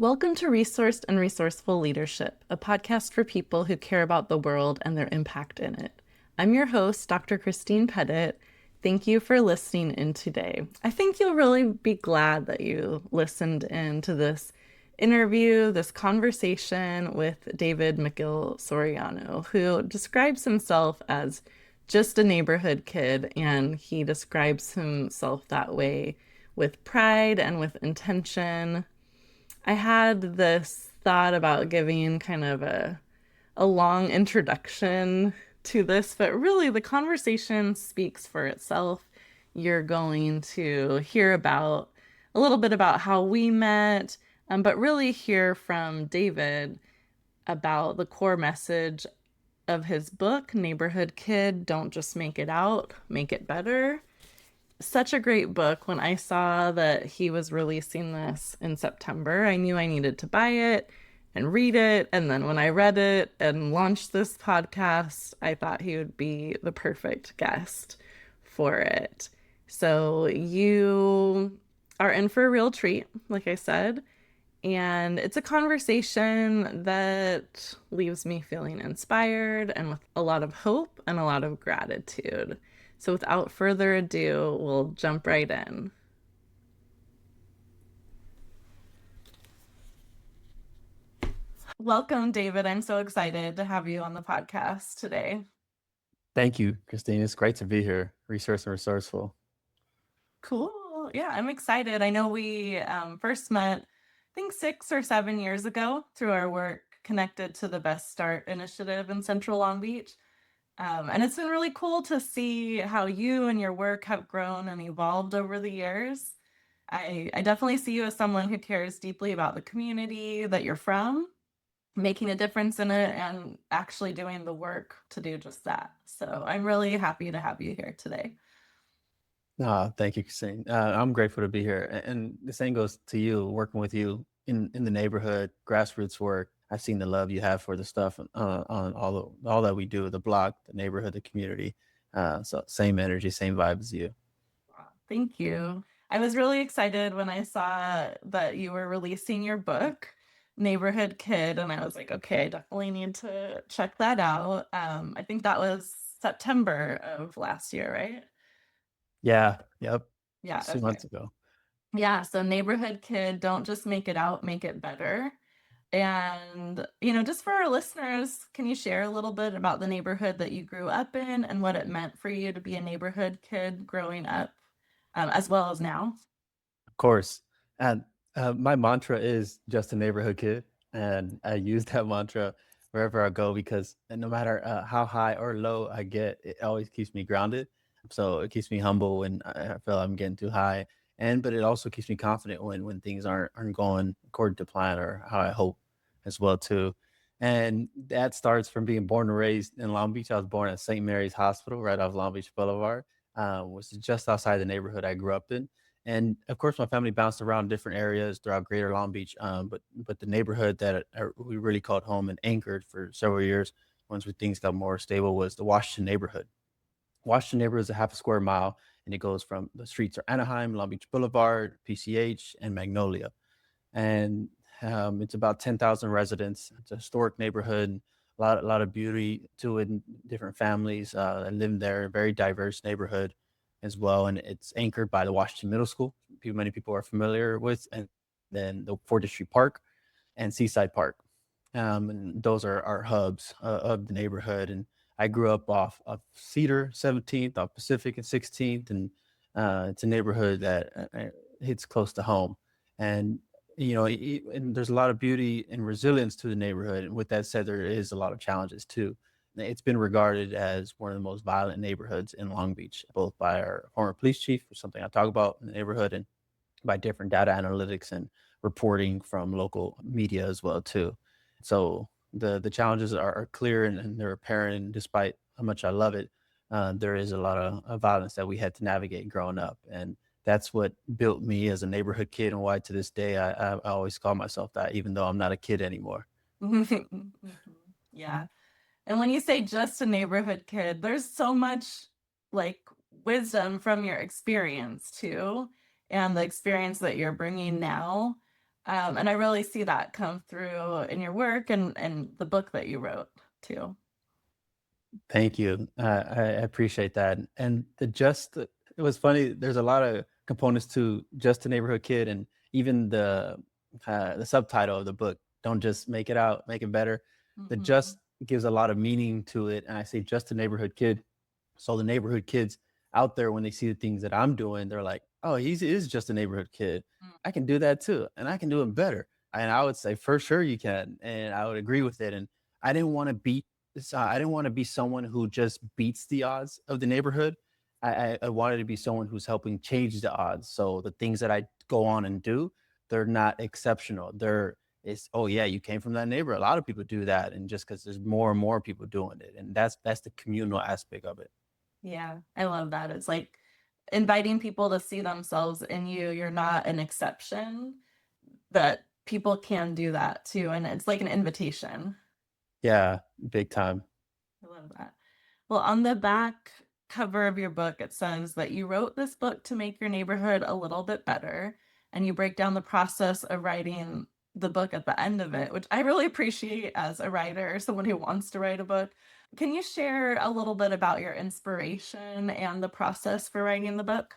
Welcome to Resourced and Resourceful Leadership, a podcast for people who care about the world and their impact in it. I'm your host, Dr. Christine Pettit. Thank you for listening in today. I think you'll really be glad that you listened in to this interview, this conversation with David McGill-Soriano, who describes himself as just a neighborhood kid, and he describes himself that way with pride and with intention. I had this thought about giving kind of a long introduction to this, but really the conversation speaks for itself. You're going to hear about a little bit about how we met, but really hear from David about the core message of his book, Neighborhood Kid, Don't Just Make It Out, Make It Better. Such a great book. When I saw that he was releasing this in September, I knew I needed to buy it and read it. And then when I read it and launched this podcast, I thought he would be the perfect guest for it. So you are in for a real treat, like I said. And it's a conversation that leaves me feeling inspired and with a lot of hope and a lot of gratitude. So without further ado, we'll jump right in. Welcome, David. I'm so excited to have you on the podcast today. Thank you, Christine. It's great to be here. Resource and resourceful. Cool. Yeah, I'm excited. I know we first met, I think 6 or 7 years ago through our work connected to the Best Start initiative in Central Long Beach. And it's been really cool to see how you and your work have grown and evolved over the years. I definitely see you as someone who cares deeply about the community that you're from, making a difference in it, and actually doing the work to do just that. So I'm really happy to have you here today. Thank you, Christine. I'm grateful to be here. And the same goes to you, working with you in the neighborhood, grassroots work. I've seen the love you have for the stuff on all that we do, the block, the neighborhood, the community. So same energy, same vibe as you. Thank you. I was really excited when I saw that you were releasing your book, Neighborhood Kid, and I was like, okay, I definitely need to check that out. I think that was September of last year, right? Yeah. Yep. Yeah, 2 months okay. ago. Yeah, so Neighborhood Kid, don't just make it out, make it better. And, just for our listeners, can you share a little bit about the neighborhood that you grew up in and what it meant for you to be a neighborhood kid growing up, as well as now? Of course. And my mantra is just a neighborhood kid. And I use that mantra wherever I go because no matter how high or low I get, it always keeps me grounded. So it keeps me humble when I feel I'm getting too high. But it also keeps me confident when things aren't going according to plan or how I hope as well too. And that starts from being born and raised in Long Beach. I was born at St. Mary's Hospital right off Long Beach Boulevard, which is just outside the neighborhood I grew up in. And of course, my family bounced around different areas throughout Greater Long Beach. But the neighborhood that we really called home and anchored for several years, once things got more stable, was the Washington neighborhood. Washington neighborhood is a half a square mile, and it goes from the streets are Anaheim, Long Beach Boulevard, PCH, and Magnolia. And it's about 10,000 residents. It's a historic neighborhood, a lot of beauty to it, and different families that live there. Very diverse neighborhood as well, and it's anchored by the Washington Middle School. Many people are familiar with, and then the Fort District Park and Seaside Park. And those are our hubs of the neighborhood. And I grew up off of Cedar 17th, off Pacific and 16th, and it's a neighborhood that hits close to home. And and there's a lot of beauty and resilience to the neighborhood. And with that said, there is a lot of challenges too. It's been regarded as one of the most violent neighborhoods in Long Beach, both by our former police chief, which is something I talk about in the neighborhood, and by different data analytics and reporting from local media as well too. So the challenges are clear and they're apparent. And despite how much I love it, there is a lot of violence that we had to navigate growing up, and that's what built me as a neighborhood kid, and why to this day I always call myself that, even though I'm not a kid anymore. Mhm. Yeah. And when you say just a neighborhood kid, there's so much like wisdom from your experience too, and the experience that you're bringing now. And I really see that come through in your work and the book that you wrote too. Thank you. I appreciate that. And it was funny. There's a lot of components to Just a Neighborhood Kid, and even the subtitle of the book. Don't just make it out, make it better. The Hmm. just gives a lot of meaning to it, and I say just a neighborhood kid. So the neighborhood kids out there, when they see the things that I'm doing, they're like, "Oh, is just a neighborhood kid. I can do that too, and I can do it better." And I would say, "For sure, you can," and I would agree with it. And I didn't want to beat I didn't want to be someone who just beats the odds of the neighborhood. I wanted to be someone who's helping change the odds. So the things that I go on and do, they're not exceptional. It's oh yeah, you came from that neighborhood. A lot of people do that, and just because there's more and more people doing it, and that's the communal aspect of it. Yeah, I love that. It's like inviting people to see themselves in you. You're not an exception, that people can do that too. And it's like an invitation. Yeah, big time. I love that. Well, on the back cover of your book, it says that you wrote this book to make your neighborhood a little bit better. And you break down the process of writing the book at the end of it, which I really appreciate as a writer, someone who wants to write a book. Can you share a little bit about your inspiration and the process for writing the book?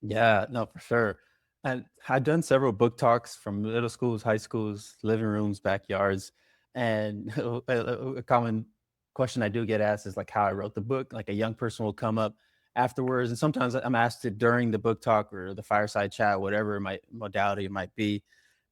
Yeah, no, for sure. And I've done several book talks from middle schools, high schools, living rooms, backyards. And a common question I do get asked is like how I wrote the book. Like a young person will come up afterwards. And sometimes I'm asked it during the book talk or the fireside chat, whatever my modality it might be.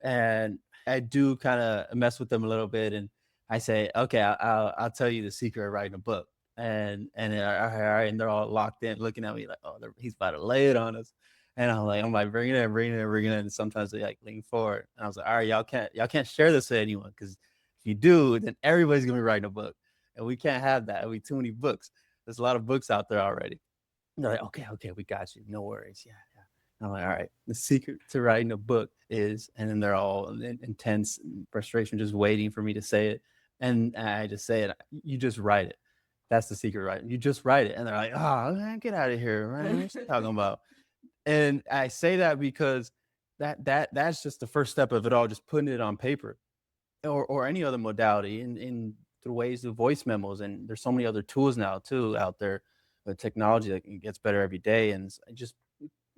And I do kind of mess with them a little bit. And I say, okay, I'll tell you the secret of writing a book. And all right, and they're all locked in, looking at me like, oh, he's about to lay it on us. And I'm like, bring it in, bring it in, bring it in. And sometimes they like lean forward. And I was like, all right, y'all can't share this with anyone because if you do, then everybody's gonna be writing a book, and we can't have that. We too many books. There's a lot of books out there already. And they're like, okay, okay, we got you. No worries. Yeah, yeah. And I'm like, all right. The secret to writing a book is, and then they're all intense frustration, just waiting for me to say it. And I just say it. You just write it. That's the secret, right? You just write it. And they're like, oh man, get out of here, man. What you talking about? And I say that because that's just the first step of it all, just putting it on paper or any other modality in through ways of voice memos. And there's so many other tools now too out there with technology that gets better every day. And just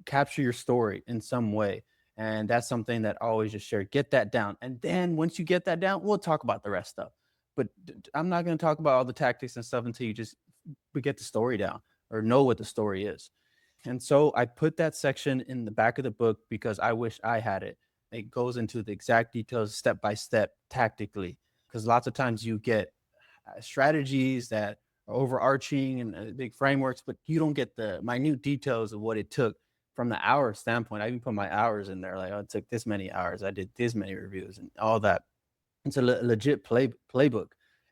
capture your story in some way. And that's something that I always just share. Get that down. And then once you get that down, we'll talk about the rest stuff. But I'm not going to talk about all the tactics and stuff until you just we get the story down or know what the story is. And so I put that section in the back of the book because I wish I had it. It goes into the exact details, step by step, tactically. Because lots of times you get strategies that are overarching and big frameworks, but you don't get the minute details of what it took from the hour standpoint. I even put my hours in there, like, oh, it took this many hours. I did this many reviews and all that. It's a legit playbook.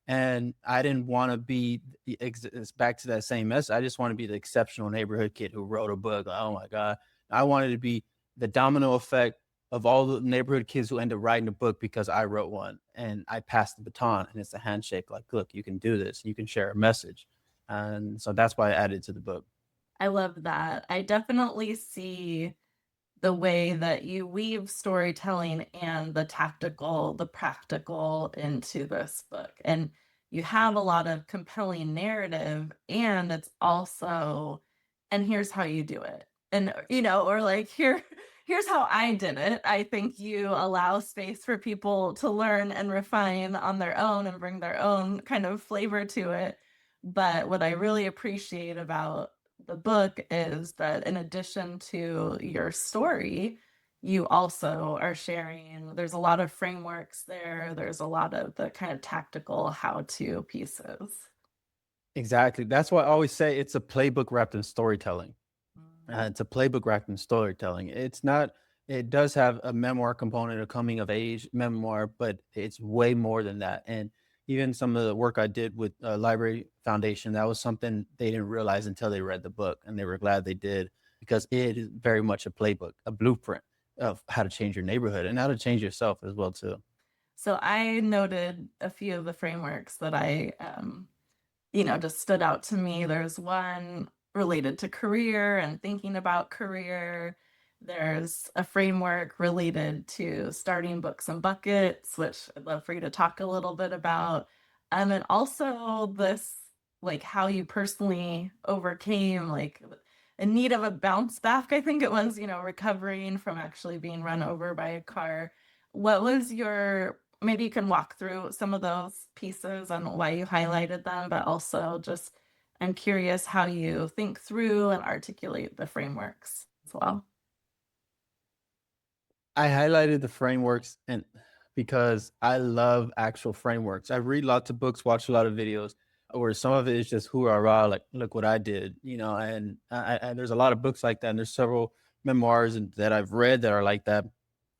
And I didn't want to be it's back to that same mess. I just want to be the exceptional neighborhood kid who wrote a book. Like, oh my God. I wanted to be the domino effect of all the neighborhood kids who end up writing a book because I wrote one and I passed the baton, and it's a handshake like, look, you can do this. You can share a message. And so that's why I added to the book. I love that. I definitely see the way that you weave storytelling and the tactical, the practical into this book. And you have a lot of compelling narrative, and it's also, and here's how you do it. And, or like, here's how I did it. I think you allow space for people to learn and refine on their own and bring their own kind of flavor to it. But what I really appreciate about the book is that in addition to your story, you also are sharing, there's a lot of frameworks there. There's a lot of the kind of tactical how-to pieces. Exactly. That's why I always say it's a playbook wrapped in storytelling. Mm. It's a playbook wrapped in storytelling. It's not. It does have a memoir component, a coming of age memoir, but it's way more than that. And even some of the work I did with Library Foundation, that was something they didn't realize until they read the book, and they were glad they did because it is very much a playbook, a blueprint of how to change your neighborhood and how to change yourself as well too. So I noted a few of the frameworks that just stood out to me. There's one related to career and thinking about career. There's a framework related to starting books and buckets, which I'd love for you to talk a little bit about. And also this, like how you personally overcame like in need of a bounce back, I think it was, recovering from actually being run over by a car. What was your, maybe you can walk through some of those pieces and why you highlighted them, but also just I'm curious how you think through and articulate the frameworks as well. I highlighted the frameworks and because I love actual frameworks. I read lots of books, watch a lot of videos, where some of it is just hoorah, like look what I did, and there's a lot of books like that, and there's several memoirs that I've read that are like that.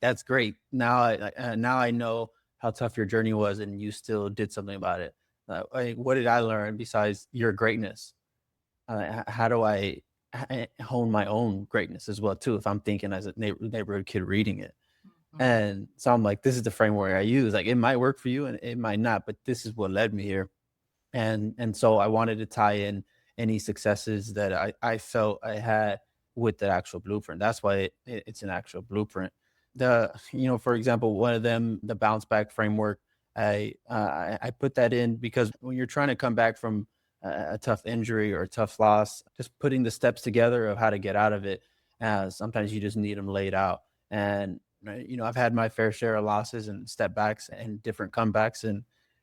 That's great. Now I know how tough your journey was, and you still did something about it. What did I learn besides your greatness? How do I hone my own greatness as well too? If I'm thinking as a neighborhood kid reading it, Mhm. and so I'm like, this is the framework I use. Like it might work for you, and it might not, but this is what led me here. And so I wanted to tie in any successes that I felt I had with the actual blueprint. That's why it's an actual blueprint. For example, one of them, the bounce back framework. I put that in because when you're trying to come back from a tough injury or a tough loss, just putting the steps together of how to get out of it. Sometimes you just need them laid out. And I've had my fair share of losses and step backs and different comebacks,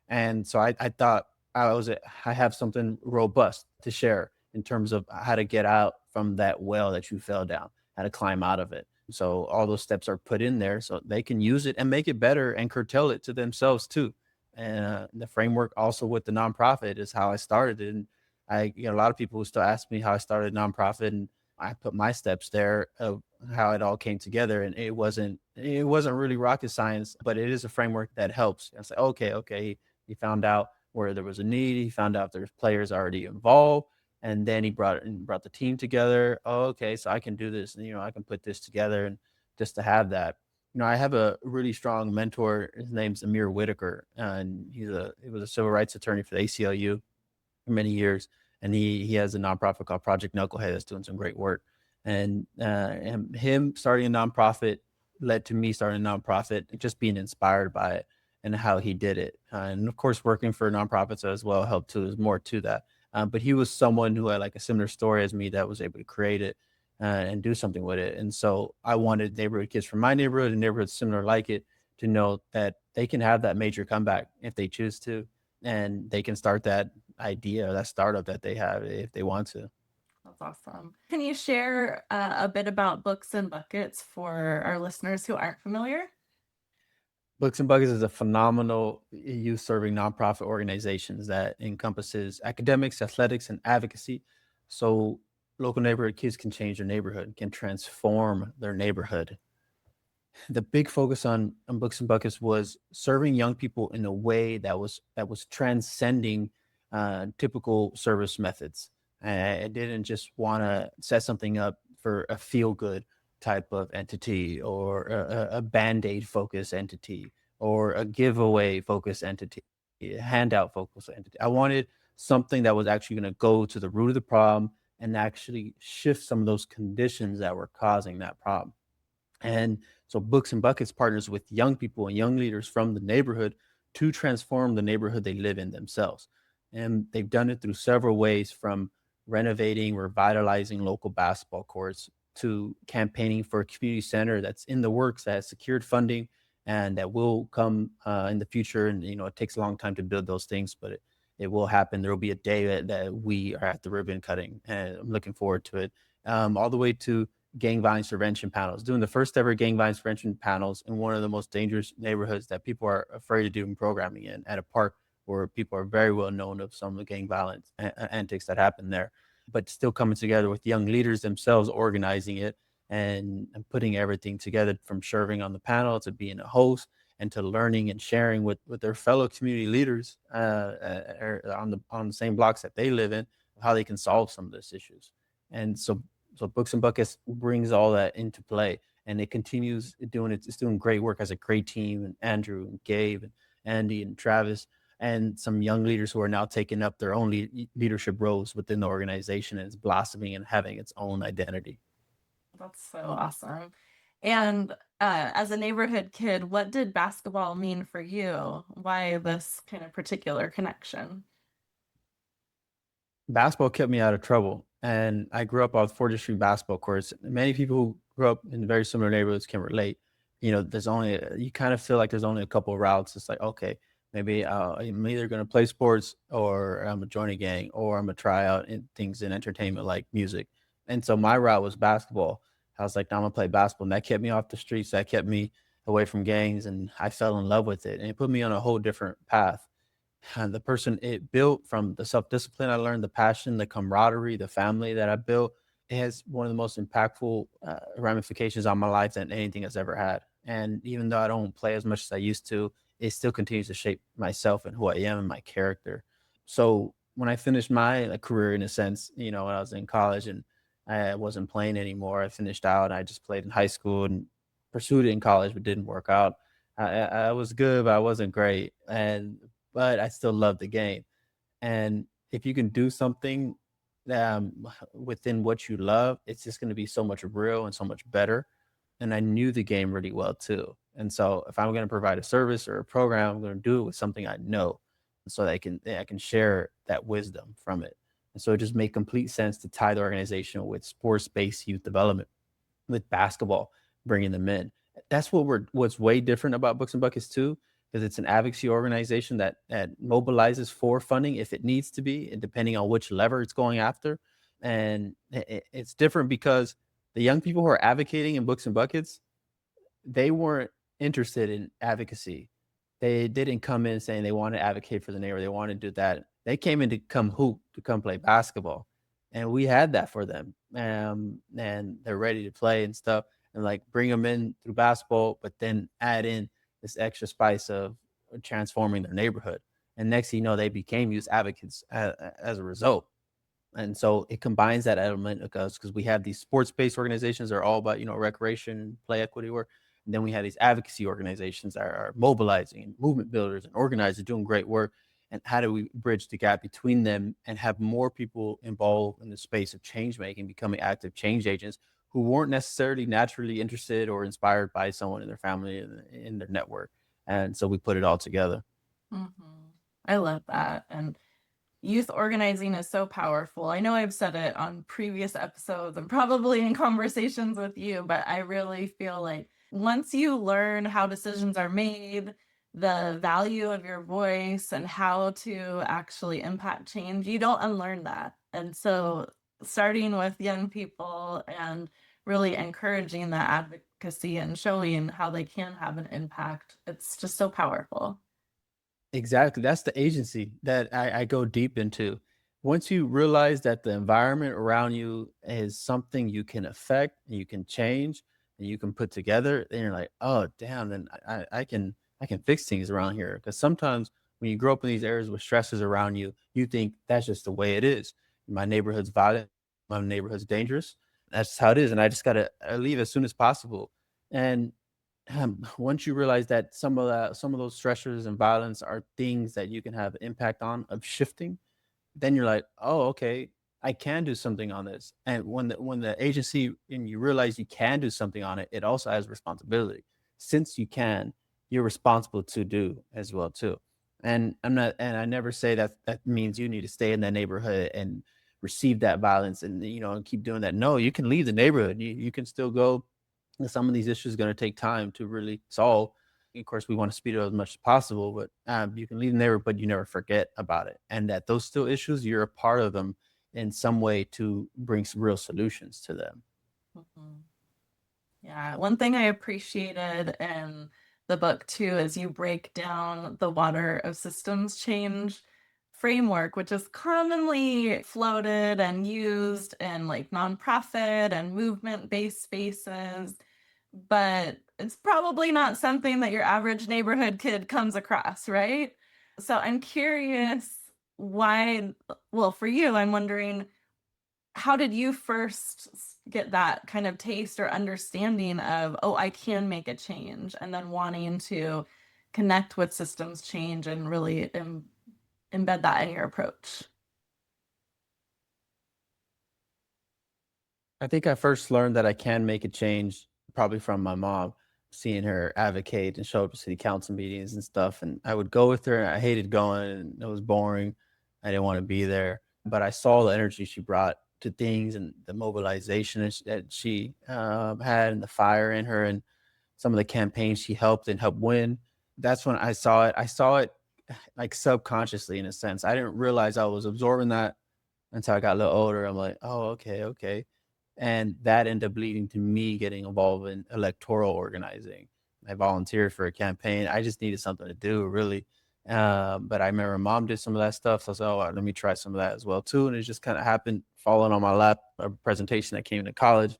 and so I thought I have something robust to share in terms of how to get out from that well that you fell down, how to climb out of it. So all those steps are put in there so they can use it and make it better and curtail it to themselves too. And the framework also with the nonprofit is how I started it. And a lot of people who still ask me how I started a nonprofit, and I put my steps there of how it all came together. And it wasn't really rocket science, but it is a framework that helps. And it's like, okay, he found out where there was a need. He found out there's players already involved, and then he brought the team together. Oh, okay, so I can do this. And, I can put this together, and just to have that. I have a really strong mentor. His name's Amir Whitaker, and he was a civil rights attorney for the ACLU for many years, and he has a nonprofit called Project Knucklehead that's doing some great work. And him starting a nonprofit led to me starting a nonprofit, just being inspired by it and how he did it. And of course, working for nonprofits as well helped too. There's more to that. But he was someone who had like a similar story as me that was able to create it and do something with it. And so I wanted neighborhood kids from my neighborhood and neighborhoods similar like it to know that they can have that major comeback if they choose to, and they can start that idea, that startup that they have if they want to. That's awesome. Can you share a bit about Books and Buckets for our listeners who aren't familiar? Books and Buckets is a phenomenal youth serving nonprofit organizations that encompasses academics, athletics, and advocacy. So local neighborhood kids can change their neighborhood, can transform their neighborhood. The big focus on Books and Buckets was serving young people in a way that was transcending typical service methods. I didn't just want to set something up for a feel good type of entity, or a band-aid focus entity, or a giveaway focus entity, a handout focus entity. I wanted something that was actually going to go to the root of the problem and actually shift some of those conditions that were causing that problem. And so Books and Buckets partners with young people and young leaders from the neighborhood to transform the neighborhood they live in themselves. And they've done it through several ways, from renovating, revitalizing local basketball courts to campaigning for a community center that's in the works, that has secured funding and that will come in the future. And, it takes a long time to build those things, but it will happen. There will be a day that we are at the ribbon cutting, and I'm looking forward to it. All the way to gang violence prevention panels, doing the first ever gang violence prevention panels in one of the most dangerous neighborhoods that people are afraid of doing programming in, at a park where people are very well known of some of the gang violence antics that happen there, but still coming together with young leaders themselves, organizing it and putting everything together, from serving on the panel to being a host and to learning and sharing with their fellow community leaders on the same blocks that they live in, how they can solve some of these issues. And so Books and Buckets brings all that into play, and it continues doing it. It's doing great work as a great team, and Andrew and Gabe and Andy and Travis and some young leaders who are now taking up their own leadership roles within the organization, and it's blossoming and having its own identity. That's so awesome. And as a neighborhood kid, what did basketball mean for you? Why this kind of particular connection? Basketball kept me out of trouble, and I grew up on 4th Street basketball courts. Many people who grew up in very similar neighborhoods can relate. There's only you kind of feel like there's only a couple of routes. It's like, okay, maybe I'm either going to play sports or I'm gonna join a gang or I'm gonna try out in things in entertainment like music. And so my route was basketball. I was like, "No, I'm gonna play basketball," and that kept me off the streets. That kept me away from gangs, and I fell in love with it, and it put me on a whole different path. And the person it built from the self-discipline I learned, the passion, the camaraderie, the family that I built, it has one of the most impactful ramifications on my life than anything has ever had. And even though I don't play as much as I used to, it still continues to shape myself and who I am and my character. So when I finished my career, in a sense, when I was in college and I wasn't playing anymore, I finished out. I just played in high school and pursued it in college, but didn't work out. I was good, but I wasn't great, but I still love the game. And if you can do something within what you love, it's just going to be so much real and so much better. And I knew the game really well too. And so if I'm going to provide a service or a program, I'm going to do it with something I know, so that I can share that wisdom from it. And so it just made complete sense to tie the organization with sports-based youth development, with basketball, bringing them in. That's what's way different about Books and Buckets too, because it's an advocacy organization that mobilizes for funding if it needs to be, and depending on which lever it's going after. And it's different because the young people who are advocating in Books and Buckets, they weren't interested in advocacy. They didn't come in saying they want to advocate for the neighbor. They want to do that. They came in to come hoop, to come play basketball. And we had that for them. And they're ready to play and stuff. And like bring them in through basketball, but then add in this extra spice of transforming their neighborhood. And next thing you know, they became youth advocates as a result. And so it combines that element of us, because we have these sports-based organizations that are all about, recreation, play equity work. And then we have these advocacy organizations that are mobilizing and movement builders and organizers doing great work. And how do we bridge the gap between them and have more people involved in the space of change making, becoming active change agents who weren't necessarily naturally interested or inspired by someone in their family, in their network. And so we put it all together. Mhm. I love that. And youth organizing is so powerful. I know I've said it on previous episodes and probably in conversations with you, but I really feel like once you learn how decisions are made, the value of your voice, and how to actually impact change, you don't unlearn that. And so, starting with young people and really encouraging that advocacy and showing how they can have an impact, it's just so powerful. Exactly. That's the agency that I go deep into. Once you realize that the environment around you is something you can affect and you can change and you can put together, then you're like, oh damn, then I can fix things around here. Because sometimes when you grow up in these areas with stresses around you, you think that's just the way it is. My neighborhood's violent, my neighborhood's dangerous. That's how it is. And I just gotta leave as soon as possible. And once you realize that some of those stressors and violence are things that you can have impact on of shifting, then you're like, oh, okay, I can do something on this. And when the agency and you realize you can do something on it, it also has responsibility. Since you can, you're responsible to do as well too. And I never say that that means you need to stay in that neighborhood and receive that violence and and keep doing that. No, you can leave the neighborhood. You can still go. And some of these issues are going to take time to really solve. Of course, we want to speed it up as much as possible, but you can leave them there, but you never forget about it. And that those still issues, you're a part of them in some way to bring some real solutions to them. Mhm. Yeah, one thing I appreciated in the book too is you break down the water of systems change framework, which is commonly floated and used in like nonprofit and movement-based spaces, but it's probably not something that your average neighborhood kid comes across, right? So I'm curious why, well, for you, I'm wondering how did you first get that kind of taste or understanding of, oh, I can make a change, and then wanting to connect with systems change and really embed that in your approach? I think I first learned that I can make a change probably from my mom, seeing her advocate and show up to city council meetings and stuff. And I would go with her. And I hated going, and it was boring. I didn't want to be there. But I saw the energy she brought to things and the mobilization that she had, and the fire in her, and some of the campaigns she helped and helped win. That's when I saw it. I saw it like subconsciously in a sense. I didn't realize I was absorbing that until I got a little older. I'm like, oh, okay, okay. And that ended up leading to me getting involved in electoral organizing. I volunteered for a campaign. I just needed something to do, really. But I remember mom did some of that stuff. So I was like, oh, let me try some of that as well, too. And it just kind of happened falling on my lap, a presentation that came to college,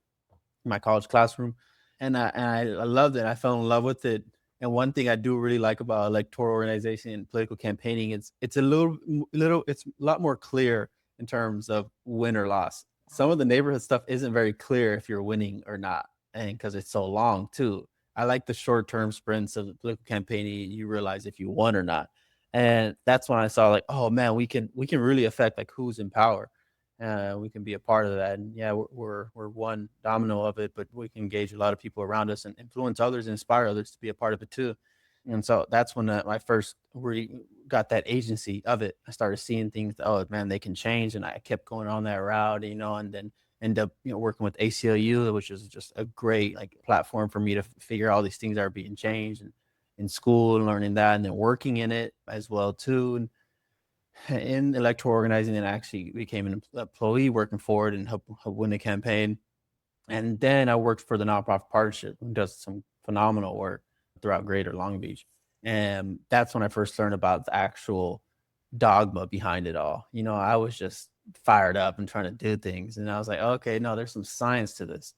my college classroom. And I loved it. I fell in love with it. And one thing I do really like about electoral organization and political campaigning is it's a it's a lot more clear in terms of win or loss. Some of the neighborhood stuff isn't very clear if you're winning or not, and because it's so long too. I like the short term sprints of the political campaigning. You realize if you won or not, and that's when I saw like, oh man, we can really affect like who's in power. We can be a part of that, and yeah, we're one domino of it, but we can engage a lot of people around us and influence others and inspire others to be a part of it too. And so that's when I first really got that agency of it. I started seeing things. Oh man, they can change, and I kept going on that route, and then end up working with ACLU, which is just a great like platform for me to figure all these things that are being changed and in school and learning that, and then working in it as well too. And in electoral organizing, and actually became an employee working for it and help win the campaign. And then I worked for the nonprofit partnership, who does some phenomenal work throughout Greater Long Beach. And that's when I first learned about the actual dogma behind it all. I was just fired up and trying to do things. And I was like, okay, no, there's some science to this.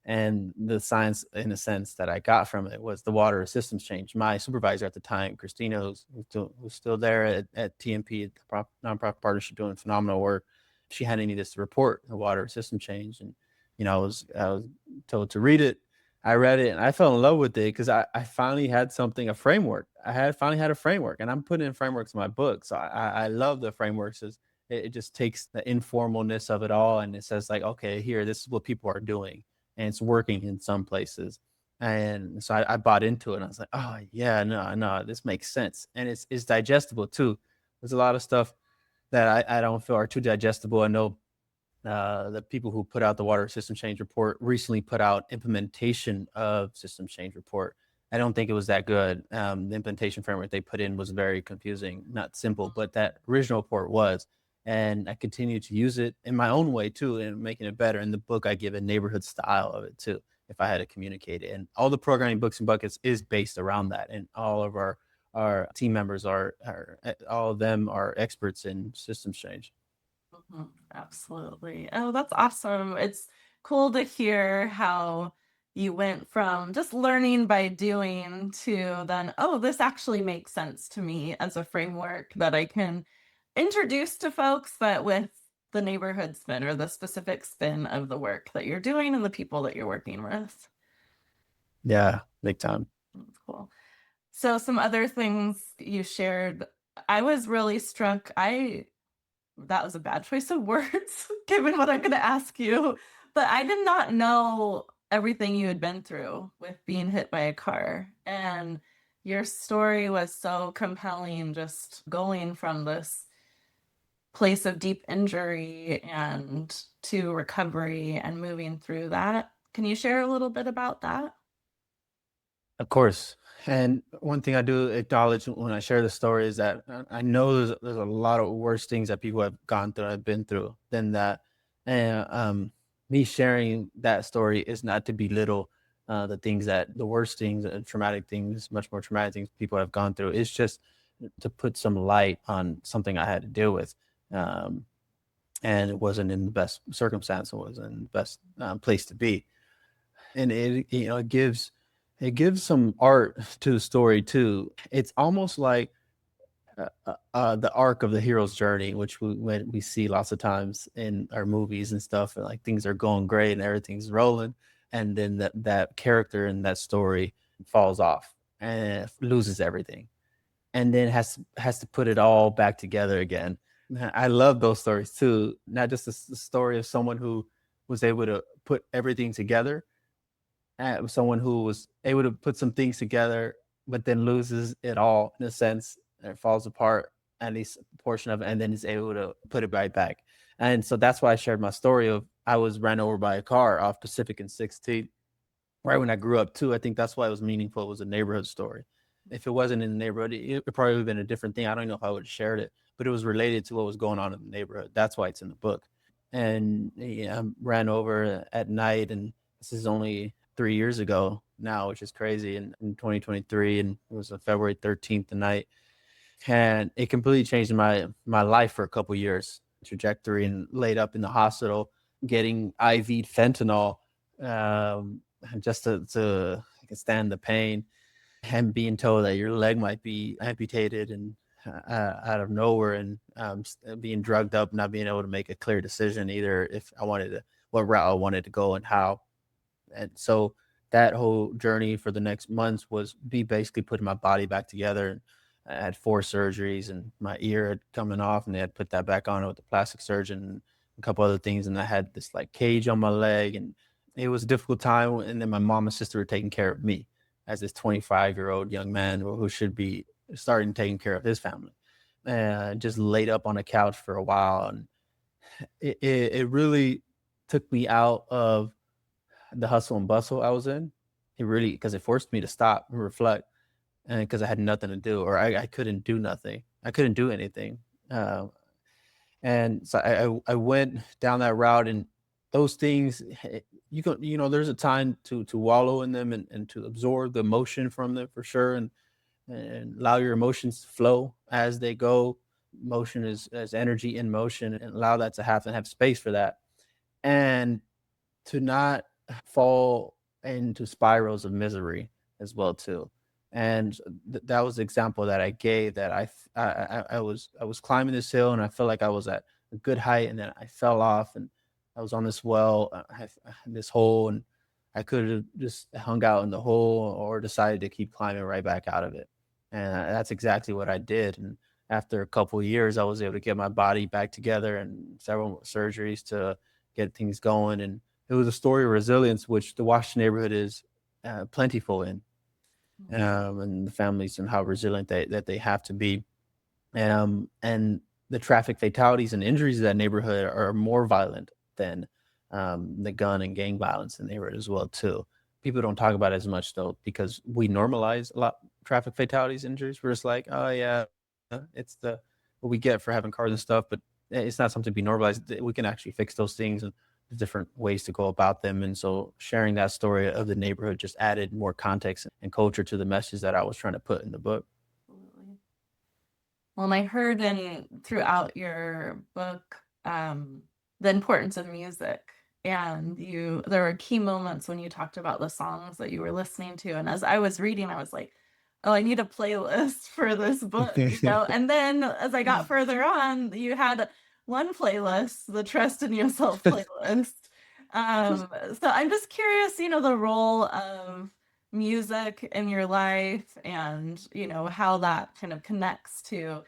And the science, in a sense, that I got from it was the water systems change. My supervisor at the time, Christina, who's still there at TMP, at the nonprofit partnership, doing phenomenal work. She had needed us to report the water system change. And, I was told to read it. I read it and I fell in love with it because I finally had something, a framework. I had finally had a framework, and I'm putting in frameworks in my book. So I love the frameworks. It just takes the informalness of it all, and it says like, okay, here, this is what people are doing, and it's working in some places. And so I bought into it, and I was like, oh yeah, no, this makes sense, and it's digestible too. There's a lot of stuff that I don't feel are too digestible. I know the people who put out the water system change report recently put out implementation of system change report. I don't think it was that good. The implementation framework they put in was very confusing, not simple, but that original report was. And I continue to use it in my own way too, and making it better. In the book, I give a neighborhood style of it too, if I had to communicate it. And all the programming books and buckets is based around that. And all of our team members are all of them are experts in systems change. Absolutely. Oh, that's awesome. It's cool to hear how you went from just learning by doing to then, oh, this actually makes sense to me as a framework that I can introduce to folks, but with the neighborhood spin or the specific spin of the work that you're doing and the people that you're working with. Yeah, big time. That's cool. So some other things you shared, I was really struck. I That was a bad choice of words, given what I'm gonna ask you, but I did not know everything you had been through with being hit by a car, and your story was so compelling, just going from this place of deep injury and to recovery and moving through that. Can you share a little bit about that? Of course. And one thing I do acknowledge when I share the story is that I know there's a lot of worse things that people have gone through, have been through than that. And me sharing that story is not to belittle the worst things, traumatic things, much more traumatic things people have gone through. It's just to put some light on something I had to deal with. Um, and it wasn't in the best circumstance. It wasn't in the best place to be. And it gives some art to the story too. It's almost like the arc of the hero's journey, which we see lots of times in our movies and stuff. And like things are going great and everything's rolling, and then that character in that story falls off and loses everything, and then has to put it all back together again. I love those stories too. Not just the story of someone who was able to put everything together, someone who was able to put some things together, but then loses it all in a sense, and it falls apart at least a portion of it, and then is able to put it right back. And so that's why I shared my story of I was ran over by a car off Pacific and 16th right when I grew up too. I think that's why it was meaningful. It was a neighborhood story. If it wasn't in the neighborhood, it probably would have been a different thing. I don't know if I would have shared it, but it was related to what was going on in the neighborhood. That's why it's in the book. And yeah, I ran over at night, and this is only 3 years ago now, which is crazy. In 2023, and it was on February 13th, the night, and it completely changed my life for a couple years trajectory, and laid up in the hospital getting IV'd fentanyl, just to stand the pain, and being told that your leg might be amputated, and out of nowhere, and being drugged up, not being able to make a clear decision either if I wanted to, what route I wanted to go and how. And so that whole journey for the next months was be basically putting my body back together. And I had 4 surgeries, and my ear had coming off, and they had put that back on with the plastic surgeon, and a couple other things. And I had this like cage on my leg, and it was a difficult time. And then my mom and sister were taking care of me as this 25-year-old young man who should be starting taking care of his family. And just laid up on a couch for a while. And it really took me out of the hustle and bustle I was in. It really, because it forced me to stop and reflect, and because I had nothing to do, or I couldn't do nothing. I couldn't do anything. Uh, and so I went down that route, and those things, there's a time to wallow in them, and to absorb the emotion from them for sure, and allow your emotions to flow as they go. Motion is as energy in motion, and allow that to happen, have space for that, and to not fall into spirals of misery as well too. And that was the example that I gave, that I was climbing this hill, and I felt like I was at a good height, and then I fell off, and I was on this well, this hole, and I could have just hung out in the hole or decided to keep climbing right back out of it. And that's exactly what I did. And after a couple of years, I was able to get my body back together, and several surgeries to get things going. And it was a story of resilience, which the Washington neighborhood is plentiful in, and the families, and how resilient they have to be. And the traffic fatalities and injuries in that neighborhood are more violent than the gun and gang violence in the neighborhood as well too. People don't talk about it as much though, because we normalize a lot traffic fatalities, injuries. We're just like, oh yeah, it's the what we get for having cars and stuff, but it's not something to be normalized. We can actually fix those things, and there's different ways to go about them. And so sharing that story of the neighborhood just added more context and culture to the message that I was trying to put in the book. Absolutely. Well, and I heard throughout your book, the importance of music. And there were key moments when you talked about the songs that you were listening to. And as I was reading, I was like, oh, I need a playlist for this book. And then as I got further on, you had one playlist, the Trust in Yourself playlist. So I'm just curious, the role of music in your life, and, how that kind of connects to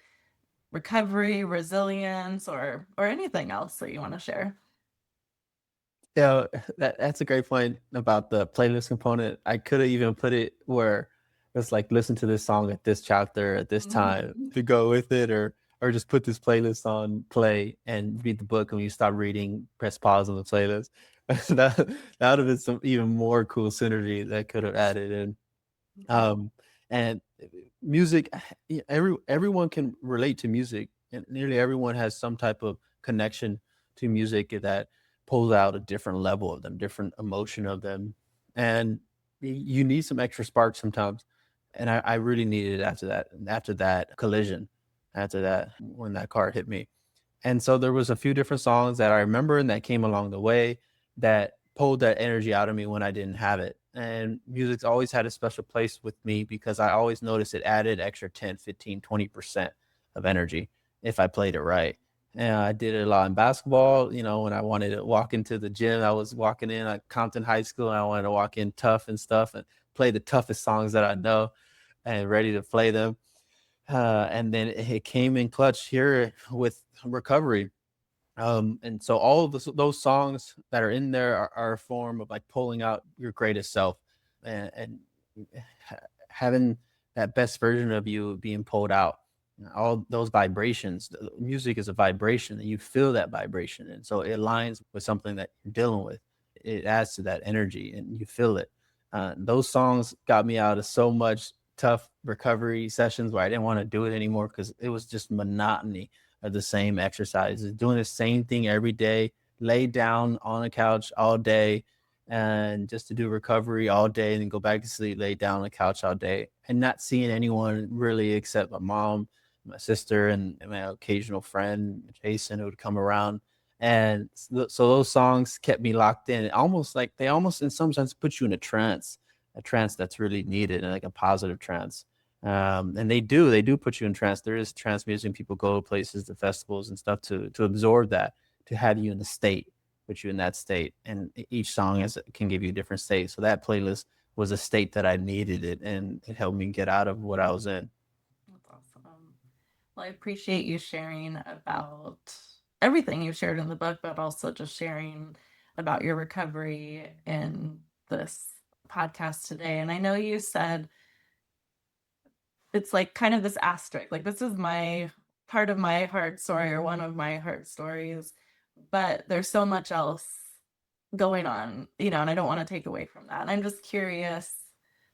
recovery, resilience, or anything else that you want to share. Yeah, that's a great point about the playlist component. I could have even put it where it's like listen to this song at this chapter at this time to go with it, or just put this playlist on play and read the book, and when you stop reading, press pause on the playlist. That would have been some even more cool synergy that could have added in. And music, everyone can relate to music, and nearly everyone has some type of connection to music that pulls out a different level of them, different emotion of them. And you need some extra spark sometimes. And I really needed it after that collision, after that, when that car hit me. And so there was a few different songs that I remember and that came along the way that pulled that energy out of me when I didn't have it. And music's always had a special place with me because I always noticed it added extra 10, 15, 20% of energy if I played it right. And I did it a lot in basketball. When I wanted to walk into the gym, I was walking in at Compton High School, and I wanted to walk in tough and stuff and play the toughest songs that I know and ready to play them. And then it came in clutch here with recovery. And so all of those songs that are in there are a form of like pulling out your greatest self, and having that best version of you being pulled out. All those vibrations, music is a vibration, and you feel that vibration, and so it aligns with something that you're dealing with. It adds to that energy, and you feel it. Those songs got me out of so much tough recovery sessions where I didn't want to do it anymore because it was just monotony of the same exercises, doing the same thing every day, lay down on a couch all day, and just to do recovery all day and then go back to sleep, lay down on the couch all day, and not seeing anyone really except my mom, my sister, and my occasional friend Jason who would come around. And so those songs kept me locked in, almost like they almost in some sense put you in a trance that's really needed, and like a positive trance. And they do put you in trance. There is trance music. People go to places, to festivals and stuff to absorb that, to have you in the state, put you in that state. And each song can give you a different state. So that playlist was a state that I needed it, and it helped me get out of what I was in. That's awesome. Well, I appreciate you sharing about everything you shared in the book, but also just sharing about your recovery in this podcast today. And I know you said it's like kind of this asterisk, like this is my part of my heart story or one of my heart stories, but there's so much else going on, and I don't want to take away from that. And I'm just curious,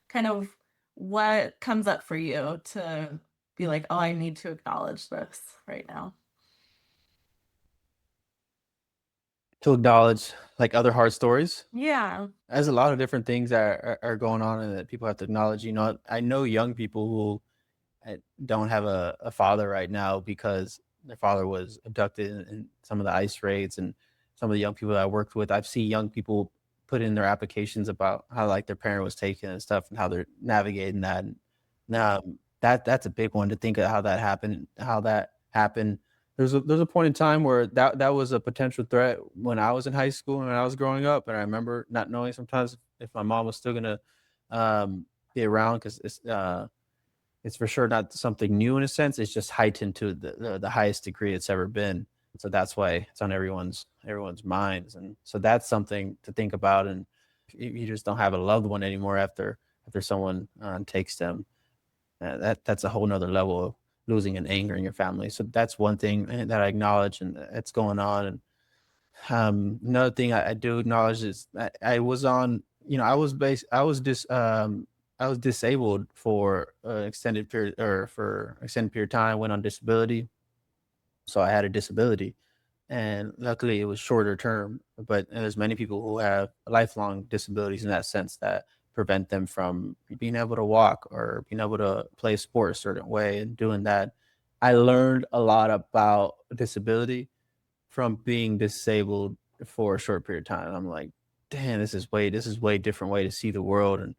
kind of what comes up for you to be like, oh, I need to acknowledge this right now. To acknowledge like other hard stories. Yeah. There's a lot of different things that are going on and that people have to acknowledge. I know young people who don't have a father right now because their father was abducted in some of the ICE raids, and some of the young people that I worked with, I've seen young people put in their applications about how like their parent was taken and stuff and how they're navigating that. And that's a big one to think of how that happened. There's a point in time where that was a potential threat when I was in high school and when I was growing up, and I remember not knowing sometimes if my mom was still gonna be around because it's for sure not something new in a sense. It's just heightened to the highest degree it's ever been. So that's why it's on everyone's minds, and so that's something to think about. And you just don't have a loved one anymore after someone takes them. That's a whole nother level of losing and anger in your family. So that's one thing that I acknowledge, and it's going on. And another thing I do acknowledge is I was on, I was disabled for an extended period or for extended period of time. I went on disability, so I had a disability, and luckily it was shorter term. But there's many people who have lifelong disabilities in that sense that prevent them from being able to walk or being able to play a sport a certain way. And doing that, I learned a lot about disability from being disabled for a short period of time. I'm like, damn, this is way different way to see the world. And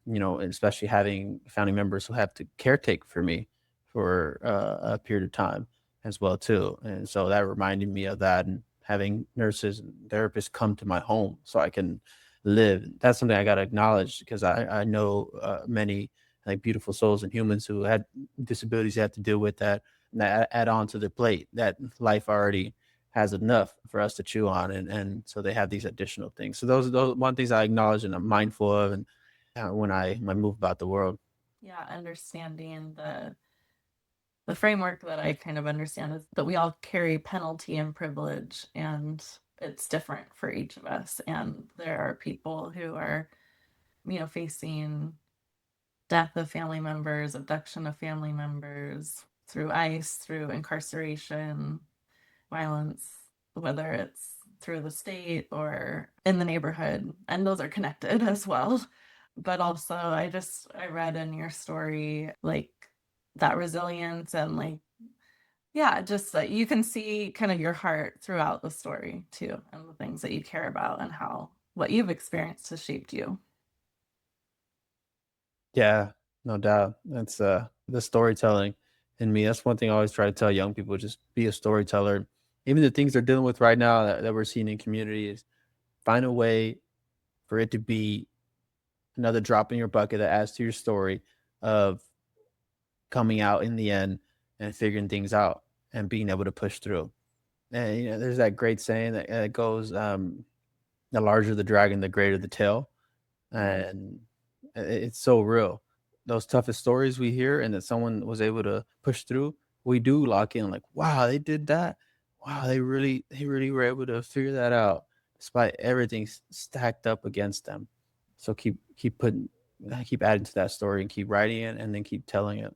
and especially having family members who have to caretake for me for a period of time as well too. And so that reminded me of that, and having nurses and therapists come to my home so I can live. That's something I got to acknowledge because I know many like beautiful souls and humans who had disabilities they have to deal with that add on to the plate that life already has enough for us to chew on, and so they have these additional things. So those one things I acknowledge and I'm mindful of, and when I move about the world. Yeah, understanding the framework that I kind of understand is that we all carry penalty and privilege, and it's different for each of us. And there are people who are, facing death of family members, abduction of family members through ICE, through incarceration, violence, whether it's through the state or in the neighborhood. And those are connected as well. But also, I read in your story, like that resilience and like, yeah, just that you can see kind of your heart throughout the story too, and the things that you care about and how what you've experienced has shaped you. Yeah, no doubt. That's the storytelling in me. That's one thing I always try to tell young people: just be a storyteller. Even the things they're dealing with right now that we're seeing in community is find a way for it to be another drop in your bucket that adds to your story of coming out in the end and figuring things out and being able to push through. And there's that great saying that goes, "The larger the dragon, the greater the tail," Mm. and it's so real. Those toughest stories we hear, and that someone was able to push through, we do lock in. Like, wow, they did that. Wow, they really were able to figure that out despite everything stacked up against them. So keep adding to that story and keep writing it, and then keep telling it.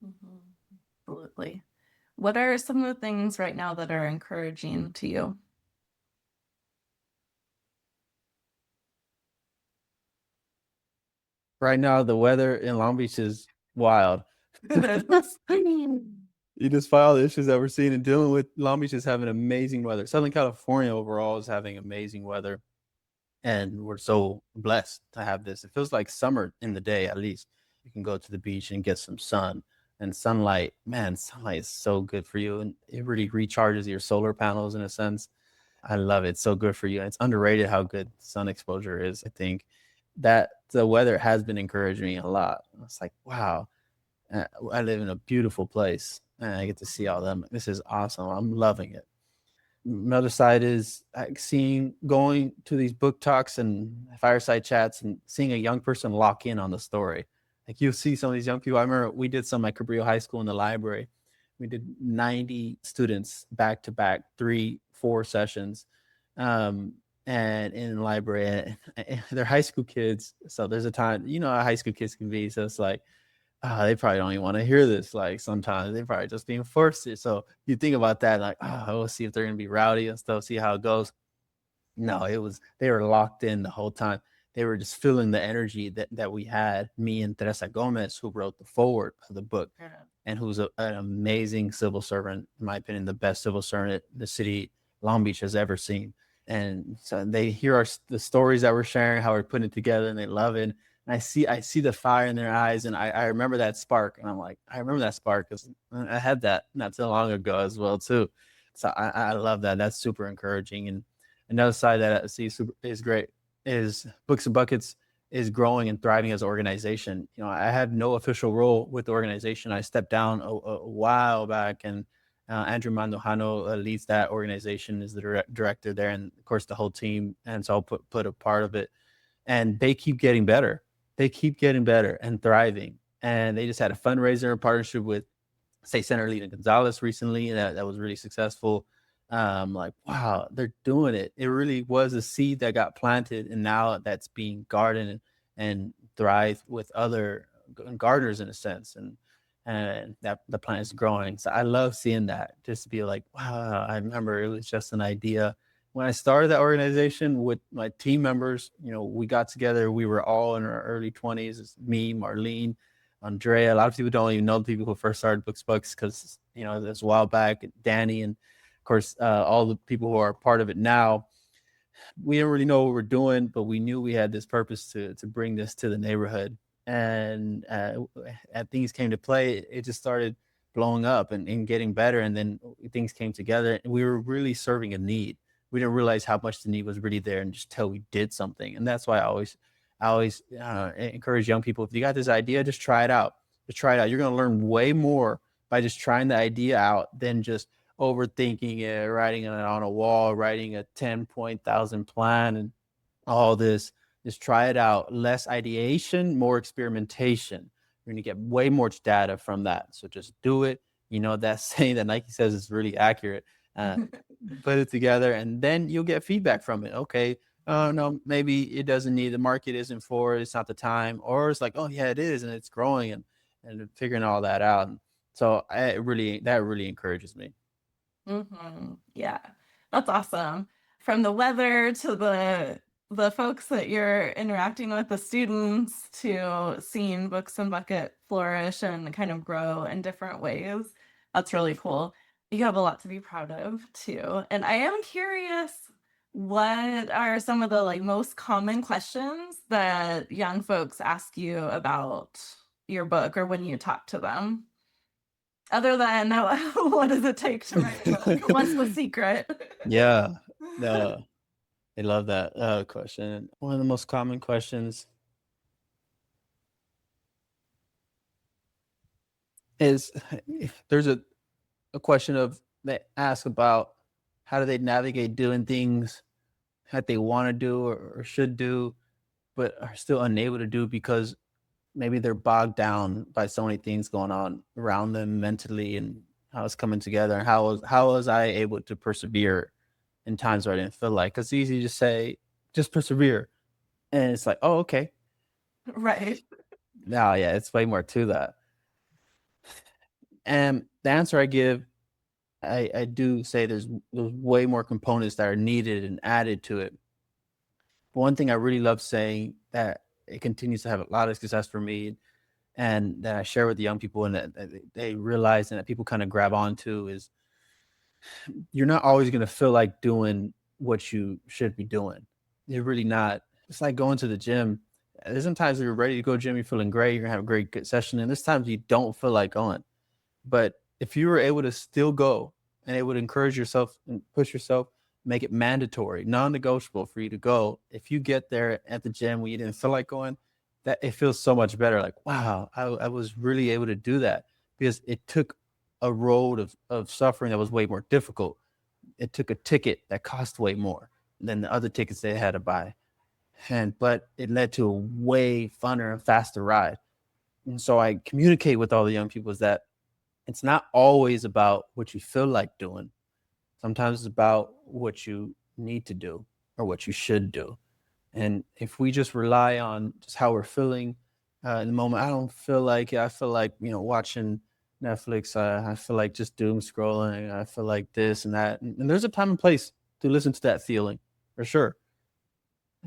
Mhm. Absolutely. What are some of the things right now that are encouraging to you? Right now, the weather in Long Beach is wild. You just find all the issues that we're seeing and dealing with. Long Beach is having amazing weather. Southern California overall is having amazing weather, and we're so blessed to have this. It feels like summer in the day, at least. You can go to the beach and get some sun and sunlight. Man, sunlight is so good for you, and it really recharges your solar panels in a sense. I love it. It's so good for you. It's underrated how good sun exposure is. I think that the weather has been encouraging me a lot. It's like, wow, I live in a beautiful place and I get to see all them. This is awesome. I'm loving it. Another side is seeing going to these book talks and fireside chats and seeing a young person lock in on the story. Like you see some of these young people. I remember we did some at Cabrillo High School in the library. We did 90 students back to back, 3, 4 sessions, um, and in the library. And they're high school kids, so there's a time how high school kids can be. So it's like, they probably don't even want to hear this. Like sometimes they probably just being forced to. So you think about that, like, we'll see if they're gonna be rowdy and stuff, see how it goes. No, they were locked in the whole time. They were just feeling the energy that we had. Me and Teresa Gomez, who wrote the forward of the book, Yeah. and who's an amazing civil servant, in my opinion, the best civil servant the city Long Beach has ever seen. And so they hear the stories that we're sharing, how we're putting it together, and they love it. And I see the fire in their eyes, and I remember that spark, and I'm like, I remember that spark because I had that not so long ago as well too. So I love that. That's super encouraging. And another side that I see is great is Books and Buckets is growing and thriving as an organization. I had no official role with the organization. I stepped down a while back, and Andrew Mandojano leads that organization, is the director there, and of course the whole team. And so I'll put a part of it, and they keep getting better. They keep getting better and thriving. And they just had a fundraiser in partnership with State Senator Lena Gonzalez recently that was really successful. Like, wow, they're doing it. It really was a seed that got planted, and now that's being gardened and thrive with other gardeners in a sense, and that the plant is growing. So I love seeing that. Just to be like, wow, I remember it was just an idea. When I started that organization with my team members, we got together. We were all in our early 20s. It's me, Marlene, Andrea. A lot of people don't even know the people who first started Books Bucks because this a while back. Danny, and of course all the people who are part of it now. We didn't really know what we're doing, but we knew we had this purpose to bring this to the neighborhood. And as things came to play, it just started blowing up and getting better. And then things came together, and we were really serving a need. We didn't realize how much the need was really there, and just till we did something. And that's why I always encourage young people: if you got this idea, just try it out. Just try it out. You're going to learn way more by just trying the idea out than just overthinking it, writing it on a wall, writing a 10-point-thousand plan, and all this. Just try it out. Less ideation, more experimentation. You're going to get way more data from that. So just do it. That saying that Nike says is really accurate. Uh, put it together, and then you'll get feedback from it. Okay, oh no, maybe it doesn't need, the market isn't for it, it's not the time, or it's like, oh yeah, it is, and it's growing, and figuring all that out. And so that really encourages me. Yeah, that's awesome. From the weather to the folks that you're interacting with, the students, to seeing Books and Bucket flourish and kind of grow in different ways. That's really cool. You have a lot to be proud of too. And I am curious, what are some of the most common questions that young folks ask you about your book or when you talk to them? Other than what does it take to write a book? What's the secret? Yeah, no, I love that question. One of the most common questions is there's a question of they ask about how do they navigate doing things that they want to do or should do, but are still unable to do because maybe they're bogged down by so many things going on around them mentally and how it's coming together. And how was I able to persevere in times where I didn't feel like? 'Cause it's easy to say, just persevere. And it's like, oh, okay. Right. No, yeah, it's way more to that. And the answer I give, I do say there's way more components that are needed and added to it. One thing I really love saying that it continues to have a lot of success for me and that I share with the young people and that they realize and that people kind of grab onto is you're not always going to feel like doing what you should be doing. You're really not. It's like going to the gym. There's sometimes you're ready to go to the gym, you're feeling great, you're gonna have a great good session, and there's times you don't feel like going. But if you were able to still go and it would encourage yourself and push yourself, make it mandatory, non-negotiable for you to go. If you get there at the gym when you didn't feel like going, that it feels so much better. Like, wow, I was really able to do that because it took a road of suffering that was way more difficult. It took a ticket that cost way more than the other tickets they had to buy. But it led to a way funner and faster ride. And so I communicate with all the young people is that it's not always about what you feel like doing. Sometimes it's about what you need to do or what you should do. And if we just rely on just how we're feeling in the moment, I don't feel like it. I feel like, watching Netflix. I feel like just doom scrolling. I feel like this and that. And there's a time and place to listen to that feeling for sure.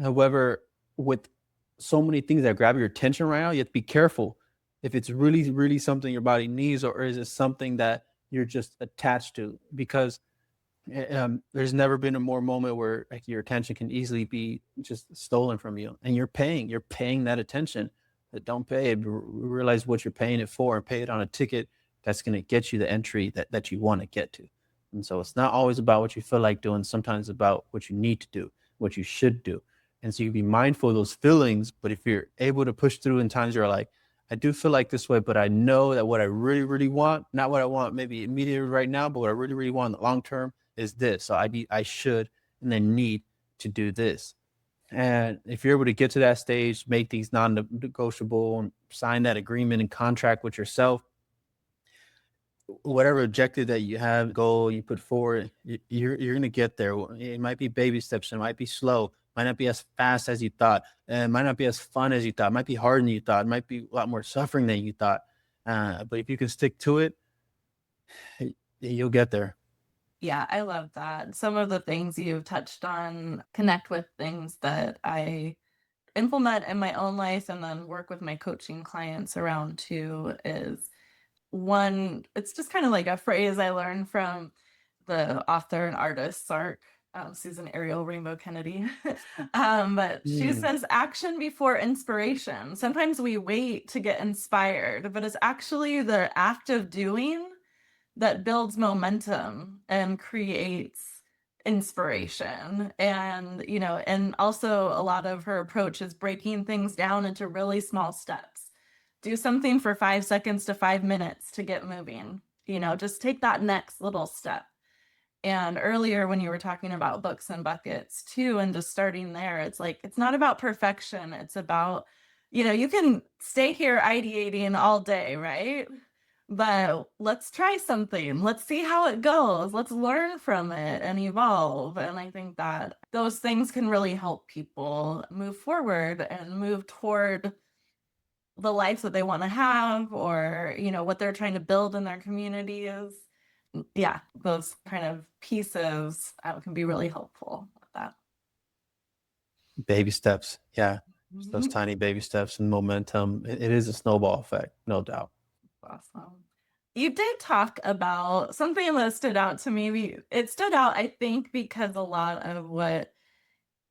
However, with so many things that grab your attention right now, you have to be careful if it's really, really something your body needs, or is it something that you're just attached to? Because there's never been a more moment where like your attention can easily be just stolen from you, and you're paying that attention. But don't pay it. Realize what you're paying it for, and pay it on a ticket that's going to get you the entry that you want to get to. And so it's not always about what you feel like doing. Sometimes it's about what you need to do, what you should do. And so you be mindful of those feelings. But if you're able to push through in times you're like, I do feel like this way, but I know that what I really, really want, not what I want maybe immediately right now, but what I really, really want in the long term is this. So I should and then need to do this. And if you're able to get to that stage, make these non-negotiable and sign that agreement and contract with yourself, whatever objective that you have, goal you put forward, you're gonna get there. It might be baby steps, it might be slow, might not be as fast as you thought, and it might not be as fun as you thought, it might be harder than you thought, it might be a lot more suffering than you thought. But if you can stick to it, you'll get there. Yeah, I love that. Some of the things you've touched on connect with things that I implement in my own life and then work with my coaching clients around too. Is one, it's just kind of like a phrase I learned from the author and artist Sark, Susan Ariel Rainbow Kennedy. But she Mm. says action before inspiration. Sometimes we wait to get inspired, but it's actually the act of doing that builds momentum and creates inspiration. And and also a lot of her approach is breaking things down into really small steps. Do something for 5 seconds to 5 minutes to get moving. Just take that next little step. And earlier when you were talking about books and buckets too, and just starting there, it's like it's not about perfection. It's about, you can stay here ideating all day, right? But let's try something. Let's see how it goes. Let's learn from it and evolve. And I think that those things can really help people move forward and move toward the lives that they want to have, or, what they're trying to build in their communities. Yeah, those kind of pieces can be really helpful with that. Baby steps, yeah, just those Mhm. tiny baby steps and momentum. It is a snowball effect, no doubt. Awesome. You did talk about something that stood out to me. It stood out, I think, because a lot of what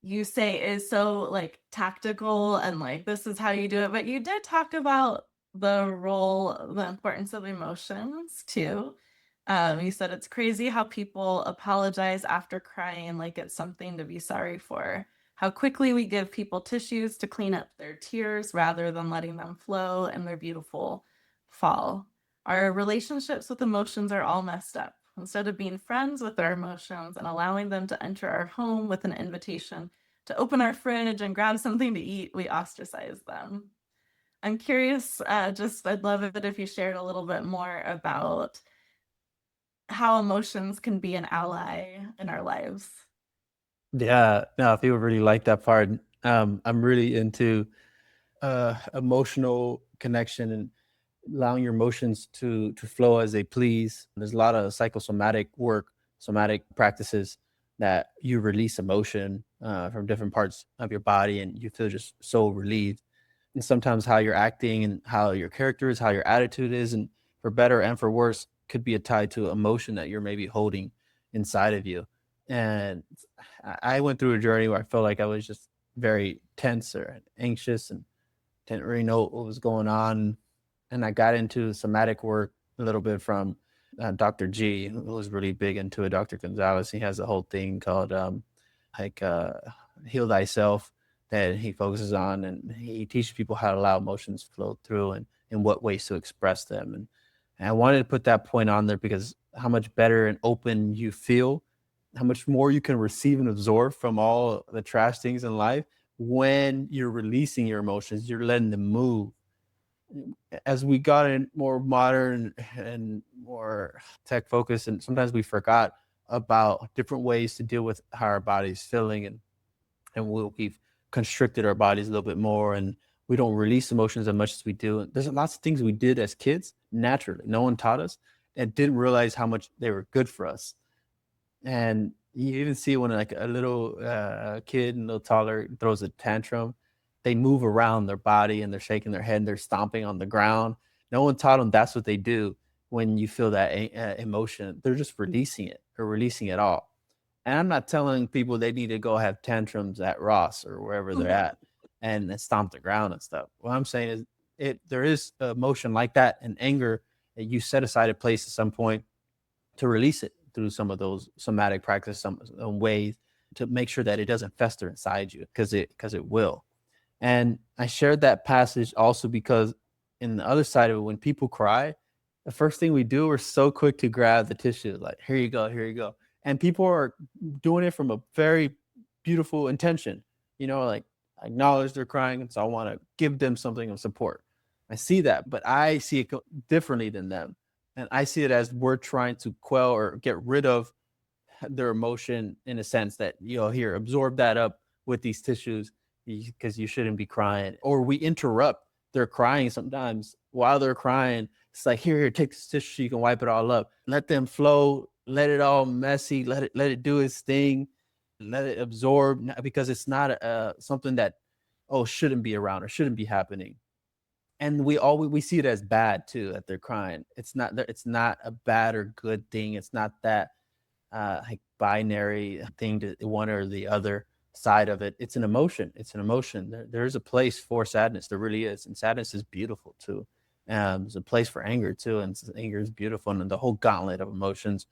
you say is so like tactical and like this is how you do it. But you did talk about the importance of emotions too. You said it's crazy how people apologize after crying like it's something to be sorry for. How quickly we give people tissues to clean up their tears rather than letting them flow and their beautiful fall. Our relationships with emotions are all messed up. Instead of being friends with our emotions and allowing them to enter our home with an invitation to open our fridge and grab something to eat, we ostracize them. I'm curious, I'd love it if you shared a little bit more about how emotions can be an ally in our lives. Yeah, no, people really like that part. I'm really into emotional connection and allowing your emotions to flow as they please. There's a lot of psychosomatic work, somatic practices that you release emotion from different parts of your body, and you feel just so relieved. And sometimes how you're acting and how your character is, how your attitude is, and for better and for worse, could be tied to emotion that you're maybe holding inside of you. And I went through a journey where I felt like I was just very tense or anxious and didn't really know what was going on. And I got into somatic work a little bit from Dr. G, who was really big into it. Dr. Gonzalez, he has a whole thing called like uh, Heal Thyself that he focuses on. And he teaches people how to allow emotions flow through and in what ways to express them. And I wanted to put that point on there because how much better and open you feel, how much more you can receive and absorb from all the trash things in life when you're releasing your emotions, you're letting them move. As we got in more modern and more tech focused, and sometimes we forgot about different ways to deal with how our body's feeling, and we've constricted our bodies a little bit more, and we don't release emotions as much as we do. There's lots of things we did as kids naturally, no one taught us, and didn't realize how much they were good for us. And you even see when like a little kid, a little taller, throws a tantrum, they move around their body and they're shaking their head and they're stomping on the ground. No one taught them that's what they do when you feel that emotion. They're just releasing it or releasing it all. And I'm not telling people they need to go have tantrums at Ross or wherever they're at and stomp the ground and stuff. What I'm saying is there is emotion like that and anger that you set aside a place at some point to release it through some of those somatic practice, some ways to make sure that it doesn't fester inside you because it will. And I shared that passage also because in the other side of it, when people cry, the first thing we do, we're so quick to grab the tissue, like, here you go, here you go. And people are doing it from a very beautiful intention, like I acknowledge they're crying. And so I want to give them something of support. I see that, but I see it differently than them. And I see it as we're trying to quell or get rid of their emotion in a sense that here absorb that up with these tissues because you shouldn't be crying, or we interrupt their crying sometimes while they're crying. It's like, here, take this tissue so you can wipe it all up, let them flow, let it all messy, let it do its thing, let it absorb, because it's not something that shouldn't be around or shouldn't be happening. And we see it as bad too that they're crying. It's not a bad or good thing. It's not that like binary thing to one or the other side of it. It's an emotion. It's an emotion. There's a place for sadness. There really is, and sadness is beautiful too. There's a place for anger too, and anger is beautiful, and the whole gauntlet of emotions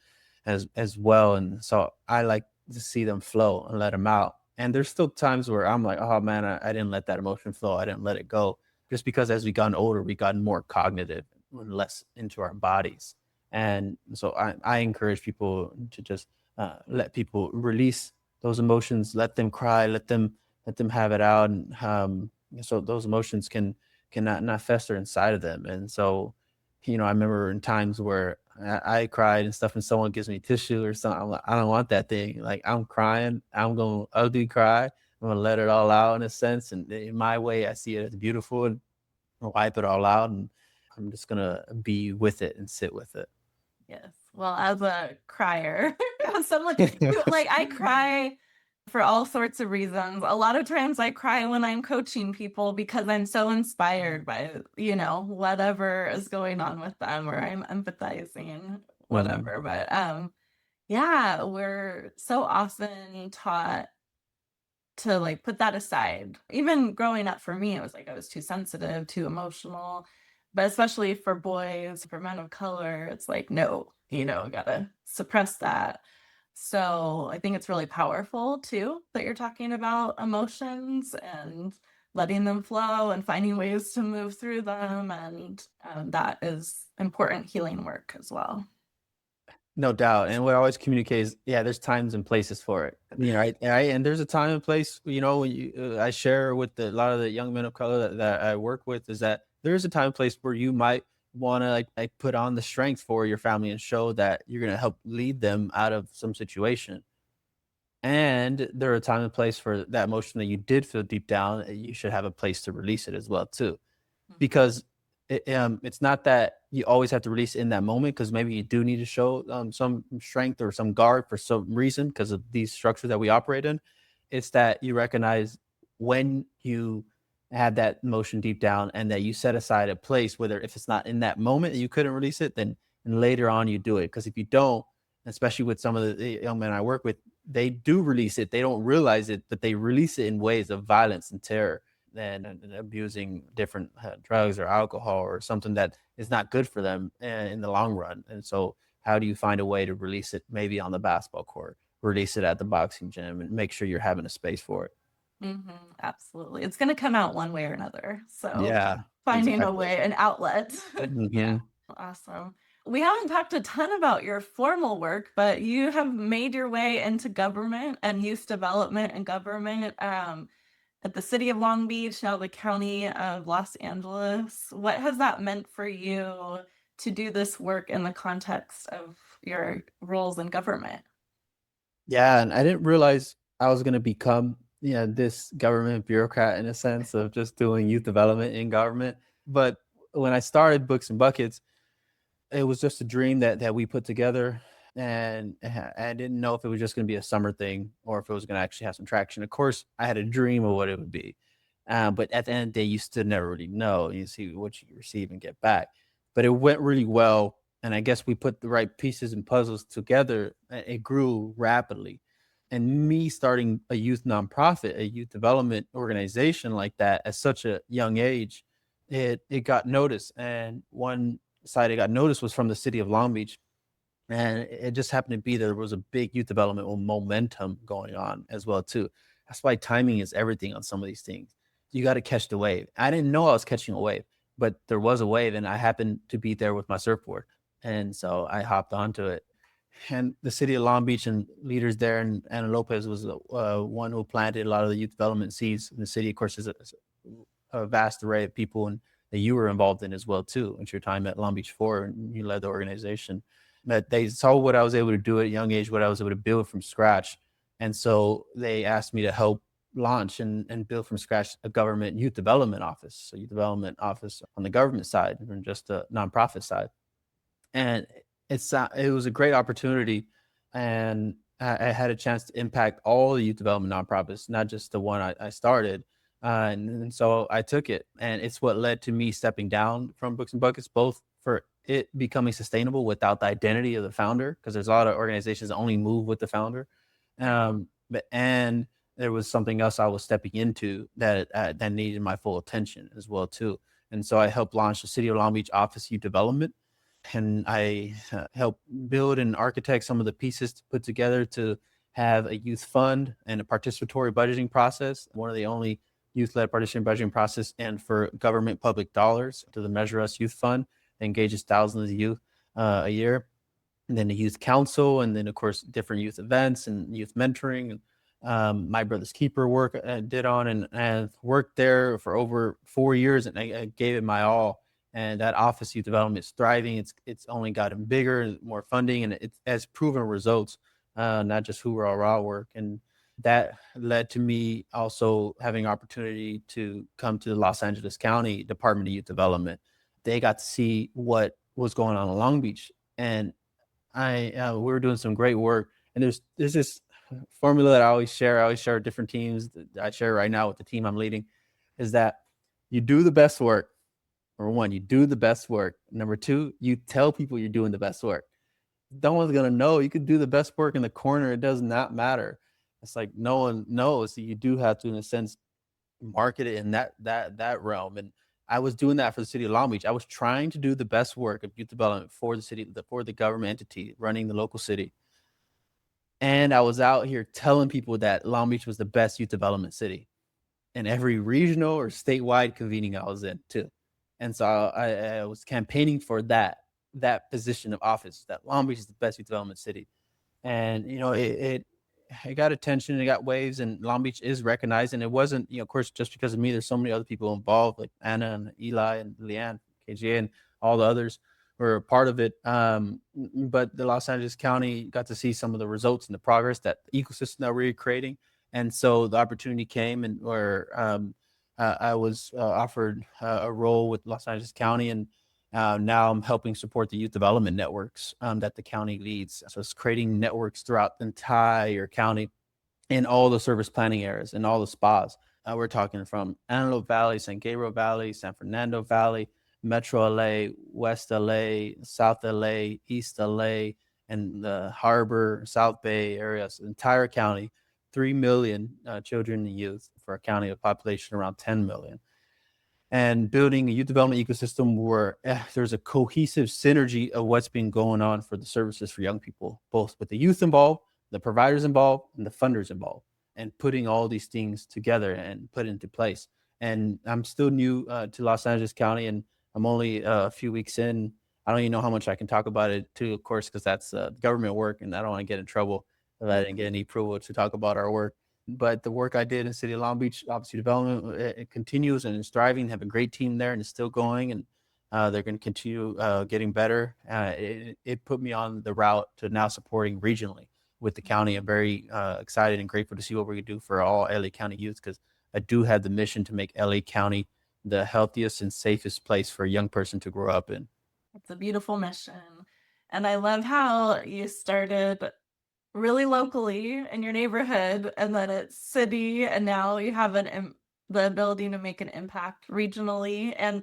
as well. And so I like to see them flow and let them out. And there's still times where I'm like, oh man, I didn't let that emotion flow. I didn't let it go, just because as we gotten older, we gotten more cognitive and less into our bodies. And so I encourage people to just let people release those emotions, let them cry, let them have it out, and so those emotions can not fester inside of them. And so, I remember in times where I cried and stuff, and someone gives me tissue or something. I'm like, I don't want that thing. Like, I'm crying, I'm gonna ugly cry. I'm gonna let it all out in a sense, and in my way, I see it as beautiful, and I'll wipe it all out, and I'm just gonna be with it and sit with it. Yes. Well, as a crier, as someone who, like, I cry for all sorts of reasons. A lot of times I cry when I'm coaching people because I'm so inspired by, whatever is going on with them, or I'm empathizing, Mhm. whatever. But yeah, we're so often taught to like put that aside. Even growing up for me, it was like I was too sensitive, too emotional. But especially for boys, for men of color, it's like, no, gotta suppress that. So I think it's really powerful too that you're talking about emotions and letting them flow and finding ways to move through them. And that is important healing work as well. No doubt. And what I always communicate is, yeah, there's times and places for it. Right? And there's a time and place, when I share with a lot of the young men of color that I work with, is that there is a time and place where you might want to like put on the strength for your family and show that you're going to help lead them out of some situation. And there are a time and place for that emotion that you did feel deep down. You should have a place to release it as well too, because it's not that you always have to release it in that moment, because maybe you do need to show some strength or some guard for some reason because of these structures that we operate in. It's that you recognize when you have that emotion deep down and that you set aside a place, whether if it's not in that moment that you couldn't release it, then and later on you do it. Because if you don't, especially with some of the young men I work with, they do release it. They don't realize it, but they release it in ways of violence and terror and abusing different drugs or alcohol or something that is not good for them in the long run. And so, how do you find a way to release it? Maybe on the basketball court, release it at the boxing gym, and make sure you're having a space for it. Absolutely. It's going to come out one way or another. So Yeah, finding a exactly. way, an outlet. Yeah. Mhm. Awesome. We haven't talked a ton about your formal work, but you have made your way into government and youth development and government at the city of Long Beach, now the county of Los Angeles. What has that meant for you to do this work in the context of your roles in government? Yeah, and I didn't realize I was gonna become, this government bureaucrat in a sense of just doing youth development in government. But when I started Books and Buckets, it was just a dream that we put together, and I didn't know if it was just gonna be a summer thing or if it was gonna actually have some traction. Of course, I had a dream of what it would be, but at the end of the day, you still never really know. You see what you receive and get back. But it went really well, and I guess we put the right pieces and puzzles together, and it grew rapidly. And me starting a youth nonprofit, a youth development organization like that at such a young age, it got noticed. And one side it got noticed was from the city of Long Beach, and it just happened to be there was a big youth development momentum going on as well too. That's why timing is everything on some of these things. You got to catch the wave. I didn't know I was catching a wave, but there was a wave, and I happened to be there with my surfboard, and so I hopped onto it. And the city of Long Beach and leaders there, and Anna Lopez was the one who planted a lot of the youth development seeds in the city. Of course, there's a vast array of people and that you were involved in as well too. At your time at Long Beach 4, and you led the organization. That they saw what I was able to do at a young age, what I was able to build from scratch, and so they asked me to help launch and build from scratch a government youth development office. So youth development office on the government side and just the nonprofit side. And it was a great opportunity, and I had a chance to impact all the youth development nonprofits, not just the one I started. And so I took it, and it's what led to me stepping down from Books and Buckets, both for it becoming sustainable without the identity of the founder, because there's a lot of organizations that only move with the founder. But and there was something else I was stepping into that needed my full attention as well too. And so I helped launch the City of Long Beach Office Youth Development, and I help build and architect some of the pieces to put together to have a youth fund and a participatory budgeting process, one of the only youth-led participatory budgeting process, and for government public dollars to the Measure Us Youth Fund that engages thousands of youth a year. And then the youth council, and then of course different youth events and youth mentoring. My brother's keeper work I did on, and worked there for over 4 years, and I gave it my all. And that office youth development is thriving. It's only gotten bigger, more funding, and it has proven results, not just hoorah work. And that led to me also having opportunity to come to the Los Angeles County Department of Youth Development. They got to see what was going on in Long Beach, and we were doing some great work. And there's this formula that I always share. I always share with different teams. That I share right now with the team I'm leading, is that you do the best work. Number one, you do the best work. Number two, you tell people you're doing the best work. No one's gonna know. You could do the best work in the corner. It does not matter. It's like no one knows. So you do have to, in a sense, market it in that realm. And I was doing that for the city of Long Beach. I was trying to do the best work of youth development for the city, for the government entity running the local city. And I was out here telling people that Long Beach was the best youth development city in every regional or statewide convening I was in too. And so I was campaigning for that that position of office, that Long Beach is the best youth development city. And it got attention, it got waves, and Long Beach is recognized. And it wasn't, of course, just because of me. There's so many other people involved, like Anna and Eli and Leanne, KGA, and all the others were a part of it. But the Los Angeles County got to see some of the results and the progress, that ecosystem that we're creating. And so the opportunity came, and where I was offered a role with Los Angeles County, and now I'm helping support the youth development networks that the county leads. So it's creating networks throughout the entire county in all the service planning areas and all the spas. We're talking from Antelope Valley, San Gabriel Valley, San Fernando Valley, Metro LA, West LA, South LA, East LA, and the Harbor, South Bay areas, the entire county. 3 million children and youth for a county of population around 10 million. And building a youth development ecosystem where there's a cohesive synergy of what's been going on for the services for young people, both with the youth involved, the providers involved, and the funders involved, and putting all these things together and put into place. And I'm still new to Los Angeles County, and I'm only a few weeks in. I don't even know how much I can talk about it too, of course, because that's government work, and I don't want to get in trouble if I didn't get any approval to talk about our work. But the work I did in the city of Long Beach, obviously development, it continues and it's thriving. Have a great team there, and it's still going, and they're going to continue getting better. It put me on the route to now supporting regionally with the county. I'm very excited and grateful to see what we can do for all LA County youth, because I do have the mission to make LA County the healthiest and safest place for a young person to grow up in. It's a beautiful mission. And I love how you started really locally in your neighborhood, and then it's city, and now you have the ability to make an impact regionally. And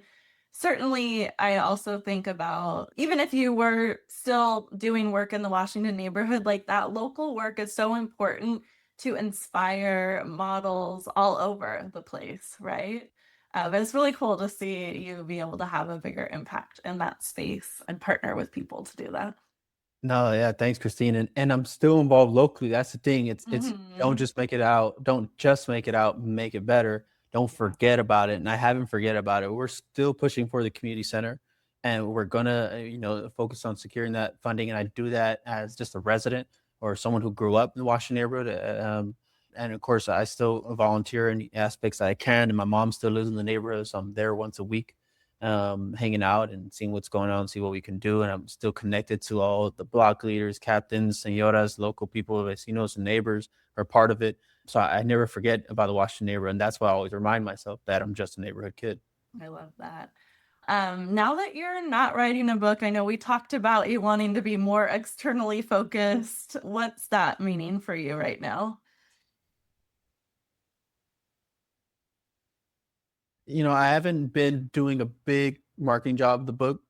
certainly I also think about, even if you were still doing work in the Washington neighborhood, like that local work is so important to inspire models all over the place, right? But it's really cool to see you be able to have a bigger impact in that space and partner with people to do that. No, yeah, thanks, Christine. And I'm still involved locally. That's the thing. It's don't Mhm. just make it out. Don't just make it out, make it better. Don't forget about it. And I haven't forget about it. We're still pushing for the community center, and we're gonna, focus on securing that funding. And I do that as just a resident or someone who grew up in the Washington neighborhood. And of course, I still volunteer in the aspects that I can. And my mom still lives in the neighborhood, so I'm there once a week, hanging out and seeing what's going on, see what we can do. And I'm still connected to all the block leaders, captains, senoras, local people, vecinos, and neighbors are part of it. So I never forget about the Washington neighborhood. And that's why I always remind myself that I'm just a neighborhood kid. I love that. Now that you're not writing a book, I know we talked about you wanting to be more externally focused. What's that meaning for you right now? I haven't been doing a big marketing job of the book.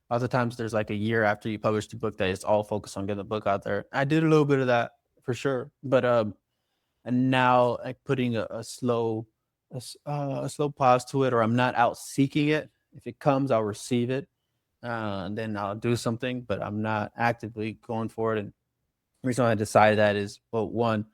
Lots of times there's like a year after you publish the book that it's all focused on getting the book out there. I did a little bit of that for sure. But and now like putting a slow pause to it, or I'm not out seeking it. If it comes, I'll receive it, and then I'll do something, but I'm not actively going for it. And the reason why I decided that is, well, one,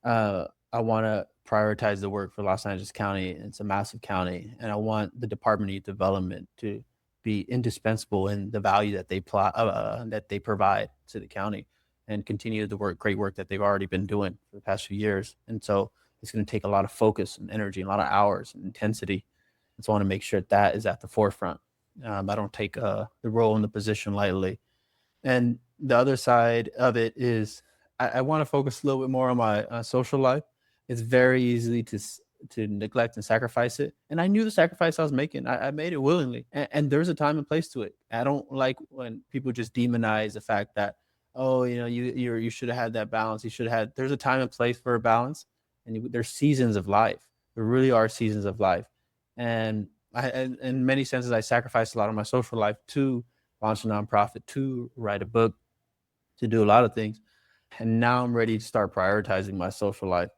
I want to prioritize the work for Los Angeles County. It's a massive county, and I want the Department of Youth Development to be indispensable in the value that that they provide to the county, and continue the great work that they've already been doing for the past few years. And so it's going to take a lot of focus and energy, and a lot of hours and intensity. And so I want to make sure that is at the forefront. I don't take the role and the position lightly. And the other side of it is I want to focus a little bit more on my social life. It's very easy to neglect and sacrifice it. And I knew the sacrifice I was making. I made it willingly. And there's a time and place to it. I don't like when people just demonize the fact that, oh, you should have had that balance. You should have had. There's a time and place for a balance, and there's seasons of life. There really are seasons of life. And in many senses, I sacrificed a lot of my social life to launch a nonprofit, to write a book, to do a lot of things. And now I'm ready to start prioritizing my social life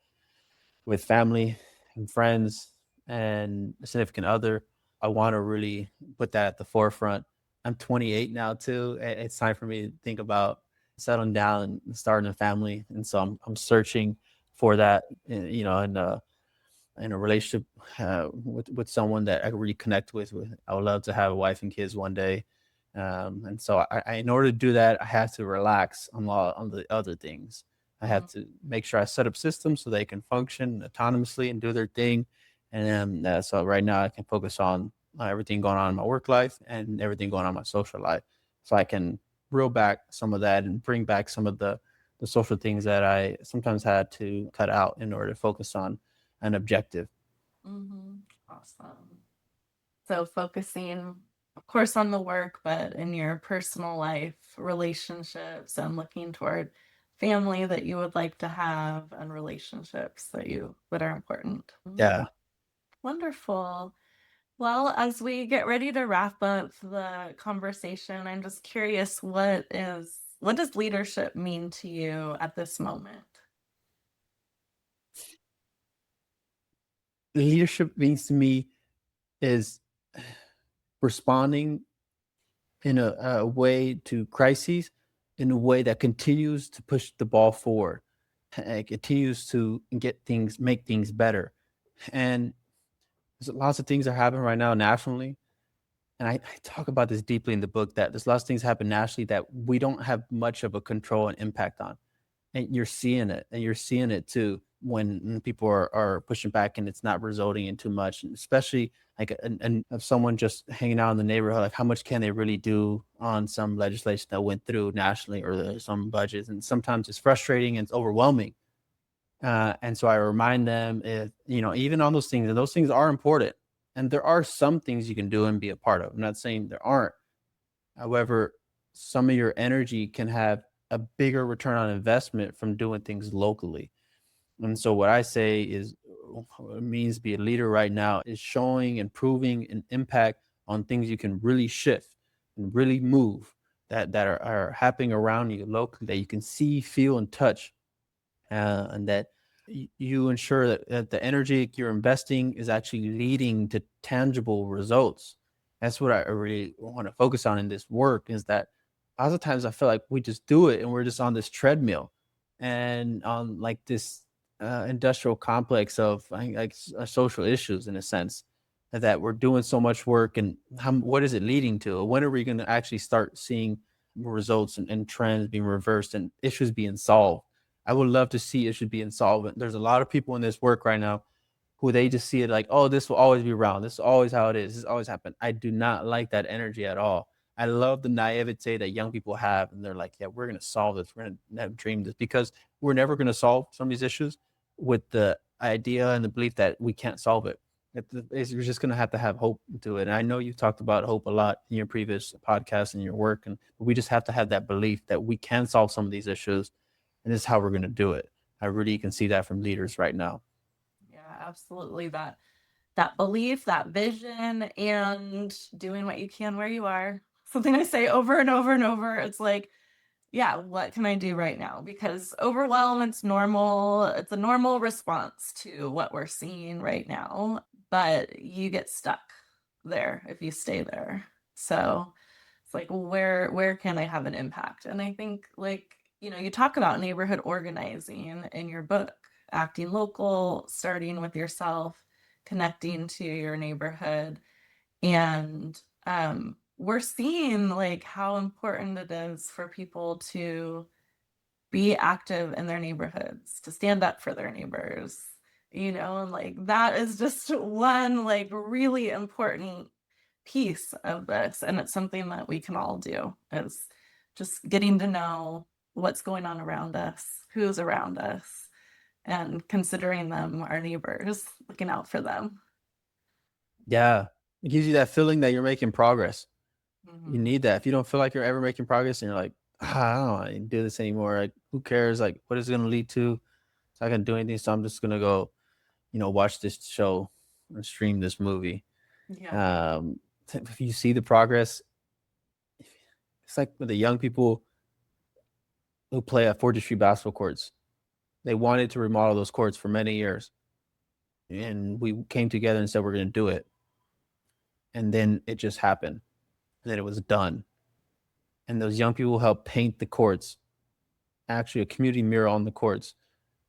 with family and friends and a significant other. I want to really put that at the forefront. I'm 28 now too. It's time for me to think about settling down and starting a family. And so I'm searching for that, in a relationship with someone that I really connect with. I would love to have a wife and kids one day. And so in order to do that, I have to relax on the other things. I have Mhm. to make sure I set up systems so they can function autonomously and do their thing. And then so right now I can focus on everything going on in my work life and everything going on in my social life, so I can reel back some of that and bring back some of the social things that I sometimes had to cut out in order to focus on an objective. Mhm. Awesome. So focusing, of course, on the work, but in your personal life, relationships, and looking toward family that you would like to have and relationships that are important. Yeah. Wonderful. Well, as we get ready to wrap up the conversation, I'm just curious, what does leadership mean to you at this moment? Leadership means to me is responding in a way to crises in a way that continues to push the ball forward and continues to make things better. And there's lots of things that are happening right now nationally. And I talk about this deeply in the book, that there's lots of things happen nationally that we don't have much of a control and impact on. And you're seeing it, and you're seeing it too when people are pushing back and it's not resulting in too much, and especially like and of someone just hanging out in the neighborhood, like how much can they really do on some legislation that went through nationally, or some budgets, and sometimes it's frustrating and it's overwhelming. And so I remind them, if even on those things, and those things are important, and there are some things you can do and be a part of. I'm not saying there aren't. However, some of your energy can have a bigger return on investment from doing things locally. And so what I say is, what it means to be a leader right now is showing and proving an impact on things you can really shift and really move, that are happening around you locally, that you can see, feel, and touch, and that you ensure that the energy you're investing is actually leading to tangible results. That's what I really want to focus on in this work, is that lots of times I feel like we just do it and we're just on this treadmill and on like this industrial complex of, I think, like social issues, in a sense, that we're doing so much work, and what is it leading to? When are we going to actually start seeing results and trends being reversed and issues being solved? I would love to see issues being solved. There's a lot of people in this work right now who they just see it like, oh, this will always be around. This is always how it is. This always happened. I do not like that energy at all. I love the naivete that young people have, and they're like, yeah, we're going to solve this. We're going to dream this, because we're never going to solve some of these issues with the idea and the belief that we can't solve it. You're just going to have hope to it. And I know you've talked about hope a lot in your previous podcasts and your work, and we just have to have that belief that we can solve some of these issues, and this is how we're going to do it. I really can see that from leaders right now. Yeah, absolutely. That belief, that vision, and doing what you can where you are. Something I say over and over and over. It's like, yeah, what can I do right now? Because overwhelm, it's normal. It's a normal response to what we're seeing right now, but you get stuck there if you stay there. So it's like, well, where can I have an impact? And I think, like, you talk about neighborhood organizing in your book, acting local, starting with yourself, connecting to your neighborhood. And we're seeing like how important it is for people to be active in their neighborhoods, to stand up for their neighbors, and like that is just one like really important piece of this. And it's something that we can all do, is just getting to know what's going on around us, who's around us, and considering them our neighbors, looking out for them. Yeah. It gives you that feeling that you're making progress. You Mhm. need that. If you don't feel like you're ever making progress and you're like, I don't want to do this anymore. Like, who cares? Like, what is it going to lead to? It's not going to do anything. So I'm just going to go, watch this show or stream this movie. Yeah. Um, if you see the progress, it's like with the young people who play at 4th Street basketball courts. They wanted to remodel those courts for many years. And we came together and said, we're going to do it. And then it just happened. And then it was done. And those young people helped paint the courts, actually a community mural on the courts,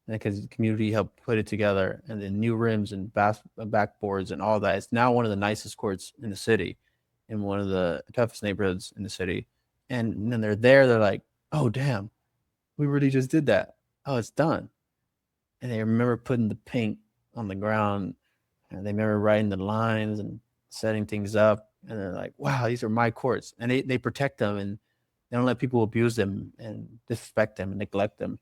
because the community helped put it together, and then new rims and backboards and all that. It's now one of the nicest courts in the city. in one of the toughest neighborhoods in the city. And then they're there, they're like, oh, damn, we really just did that. Oh, it's done. And they remember putting the paint on the ground, and they remember writing the lines and setting things up. And they're like, wow, these are my courts. And they protect them, and they don't let people abuse them and disrespect them and neglect them.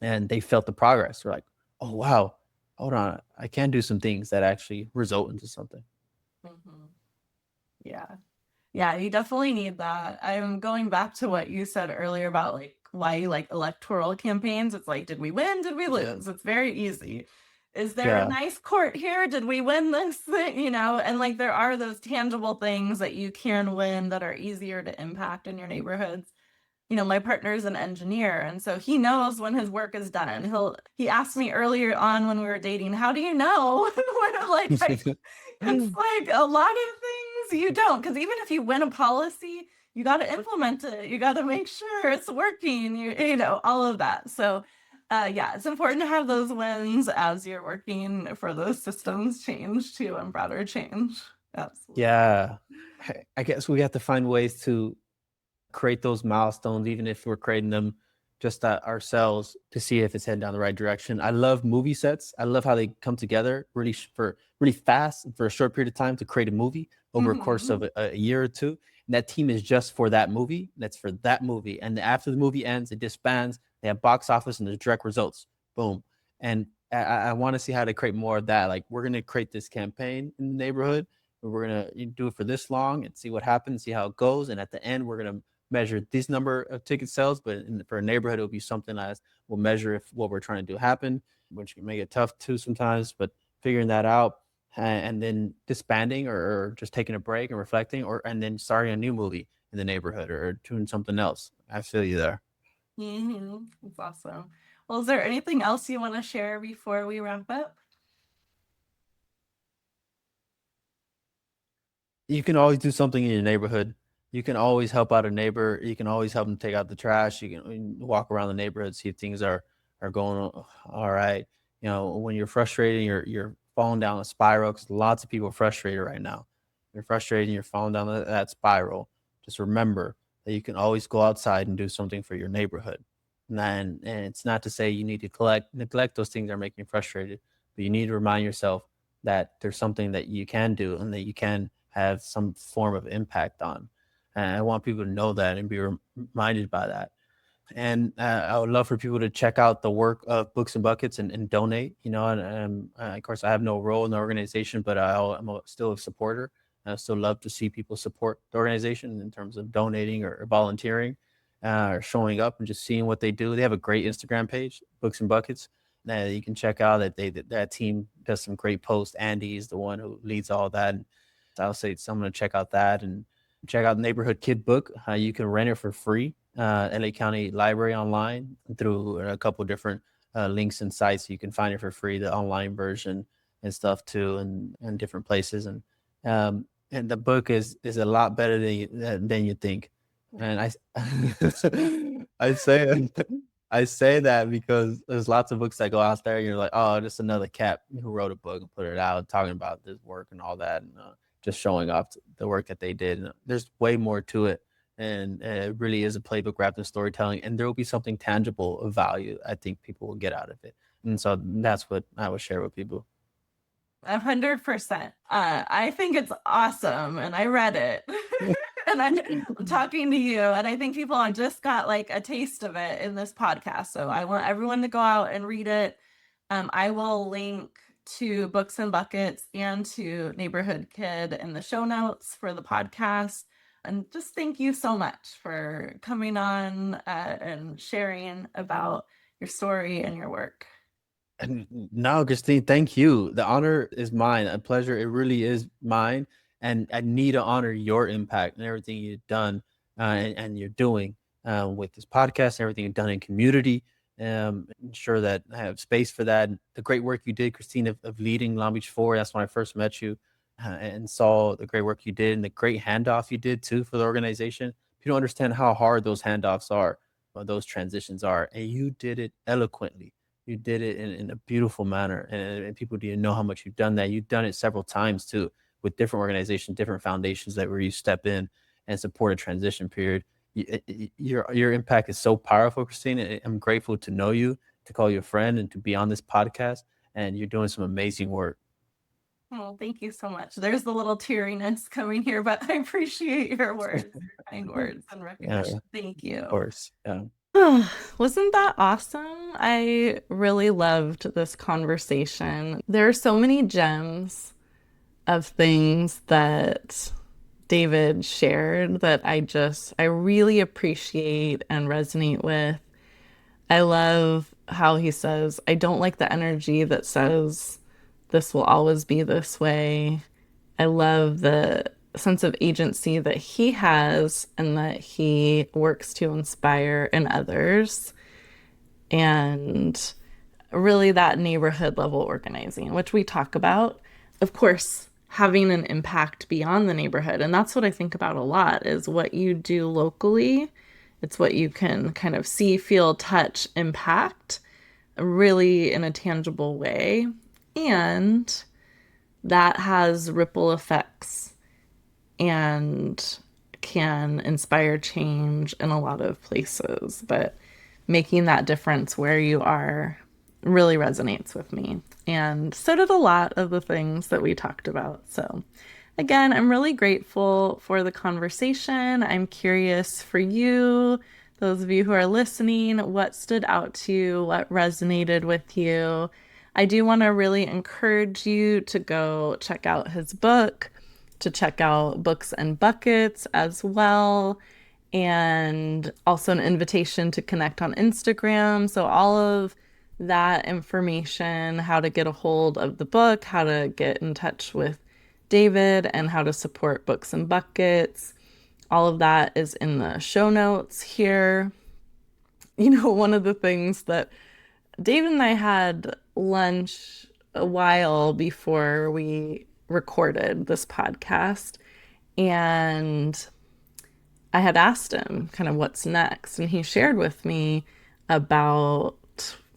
And they felt the progress. They're like, oh, wow, hold on. I can do some things that actually result into something. Mhm. Yeah. Yeah, you definitely need that. I'm going back to what you said earlier about like why you like electoral campaigns. It's like, did we win? Did we lose? It's very easy. Is there a Yeah. nice court here? Did we win this thing? You know, and like there are those tangible things that you can win that are easier to impact in your neighborhoods. You know, my partner is an engineer, and so he knows when his work is done. He asked me earlier on when we were dating, how do you know? It's like a lot of things you don't, because even if you win a policy, you got to implement it. You got to make sure it's working. You know, all of that. So, yeah, it's important to have those wins as you're working for those systems change too and broader change. Absolutely. Yeah. I guess we have to find ways to create those milestones, even if we're creating them just ourselves, to see if it's heading down the right direction. I love movie sets. I love how they come together really for really fast for a short period of time to create a movie over a course of a year or two. And that team is just for that movie. That's for that movie. And after the movie ends, it disbands. They have box office and there's direct results. Boom. And I want to see how to create more of that. Like, we're going to create this campaign in the neighborhood. We're going to do it for this long and see what happens, see how it goes. And at the end, we're going to measure this number of ticket sales, but for a neighborhood, it'll be something as we'll measure if what we're trying to do happen, which can make it tough too sometimes, but figuring that out and then disbanding or just taking a break and reflecting and then starting a new movie in the neighborhood or doing something else. I feel you there. That's awesome. Well, is there anything else you want to share before we wrap up? You can always do something in your neighborhood. You can always help out a neighbor. You can always help them take out the trash. You can walk around the neighborhood, see if things are going all right. You know, when you're frustrated, you're falling down a spiral, because lots of people are frustrated right now. You're frustrated and you're falling down that spiral. Just remember that you can always go outside and do something for your neighborhood. And it's not to say you need to neglect those things that are making you frustrated, but you need to remind yourself that there's something that you can do and that you can have some form of impact on. And I want people to know that and be reminded by that. And I would love for people to check out the work of Books and Buckets and donate. You know, and of course, I have no role in the organization, but still a supporter. I still love to see people support the organization in terms of donating or volunteering or showing up and just seeing what they do. They have a great Instagram page, Books and Buckets, that you can check out. That team does some great posts. Andy is the one who leads all that. And I'll say someone to check out that and check out Neighborhood Kid Book. You can rent it for free. LA County Library online through a couple different links and sites. You can find it for free, the online version and stuff too, and different places. And the book is a lot better than you think. And I say I say that because there's lots of books that go out there. And you're like, oh, just another cat who wrote a book and put it out talking about this work and all that, and just showing off the work that they did. And there's way more to it, and it really is a playbook wrapped in storytelling. And there will be something tangible of value I think people will get out of it. And so that's what I would share with people. 100%. I think it's awesome, and I read it. And I'm talking to you, and I think people just got like a taste of it in this podcast. So I want everyone to go out and read it. I will link to Books and Buckets and to Neighborhood Kid in the show notes for the podcast. And just thank you so much for coming on and sharing about your story and your work. And no, Christine, thank you. The honor is mine. A pleasure. It really is mine. And I need to honor your impact and everything you've done and you're doing with this podcast and everything you've done in community. Ensure that I have space for that. The great work you did, Christine, of leading Long Beach Forward. That's when I first met you and saw the great work you did and the great handoff you did too for the organization. You don't understand how hard those handoffs are, or those transitions are. And you did it eloquently. You did it in a beautiful manner, and people didn't know how much you've done that. You've done it several times too, with different organizations, different foundations that where you step in and support a transition period. Your impact is so powerful, Christine. I'm grateful to know you, to call you a friend, and to be on this podcast. And you're doing some amazing work. Well, thank you so much. There's the little teariness coming here, but I appreciate your words, your kind words and recognition. Thank you. Of course. Yeah. Wasn't that awesome? I really loved this conversation. There are so many gems of things that David shared that I really appreciate and resonate with. I love how he says, I don't like the energy that says this will always be this way. I love the sense of agency that he has and that he works to inspire in others. And really that neighborhood level organizing, which we talk about. Of course, having an impact beyond the neighborhood. And that's what I think about a lot is what you do locally. It's what you can kind of see, feel, touch, impact really in a tangible way. And that has ripple effects and can inspire change in a lot of places. But making that difference where you are really resonates with me. And so did a lot of the things that we talked about. So again, I'm really grateful for the conversation. I'm curious for you, those of you who are listening, what stood out to you, what resonated with you. I do want to really encourage you to go check out his book, to check out Books and Buckets as well, and also an invitation to connect on Instagram. So all of that information, how to get a hold of the book, how to get in touch with David, and how to support Books and Buckets, all of that is in the show notes here. You know, one of the things that David and I had lunch a while before we recorded this podcast, and I had asked him kind of what's next, and he shared with me about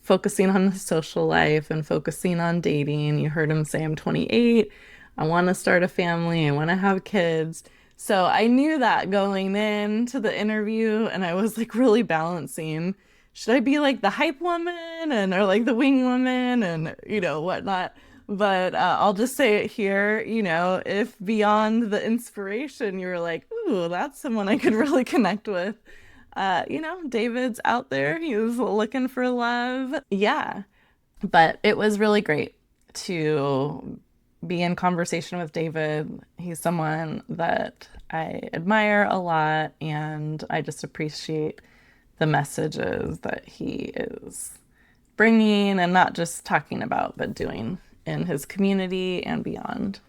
focusing on his social life and focusing on dating. You heard him say, I'm 28, I want to start a family, I want to have kids. So I knew that going into the interview, and I was like really balancing, should I be like the hype woman and or like the wing woman and whatnot. But I'll just say it here, if beyond the inspiration, you were like, ooh, that's someone I could really connect with. David's out there. He's looking for love. Yeah. But it was really great to be in conversation with David. He's someone that I admire a lot, and I just appreciate the messages that he is bringing and not just talking about, but doing in his community and beyond.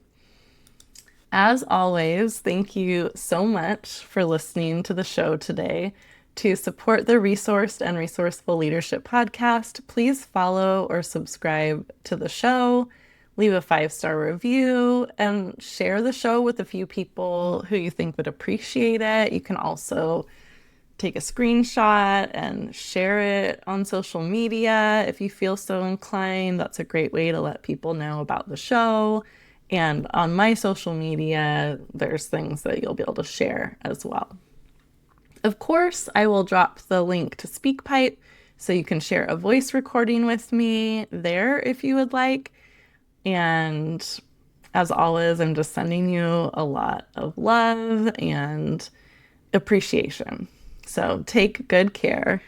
As always, thank you so much for listening to the show today. To support the Resourced and Resourceful Leadership podcast, please follow or subscribe to the show, leave a 5-star review, and share the show with a few people who you think would appreciate it. You can also take a screenshot and share it on social media if you feel so inclined. That's a great way to let people know about the show. And on my social media, there's things that you'll be able to share as well. Of course, I will drop the link to SpeakPipe so you can share a voice recording with me there if you would like. And as always, I'm just sending you a lot of love and appreciation. So take good care.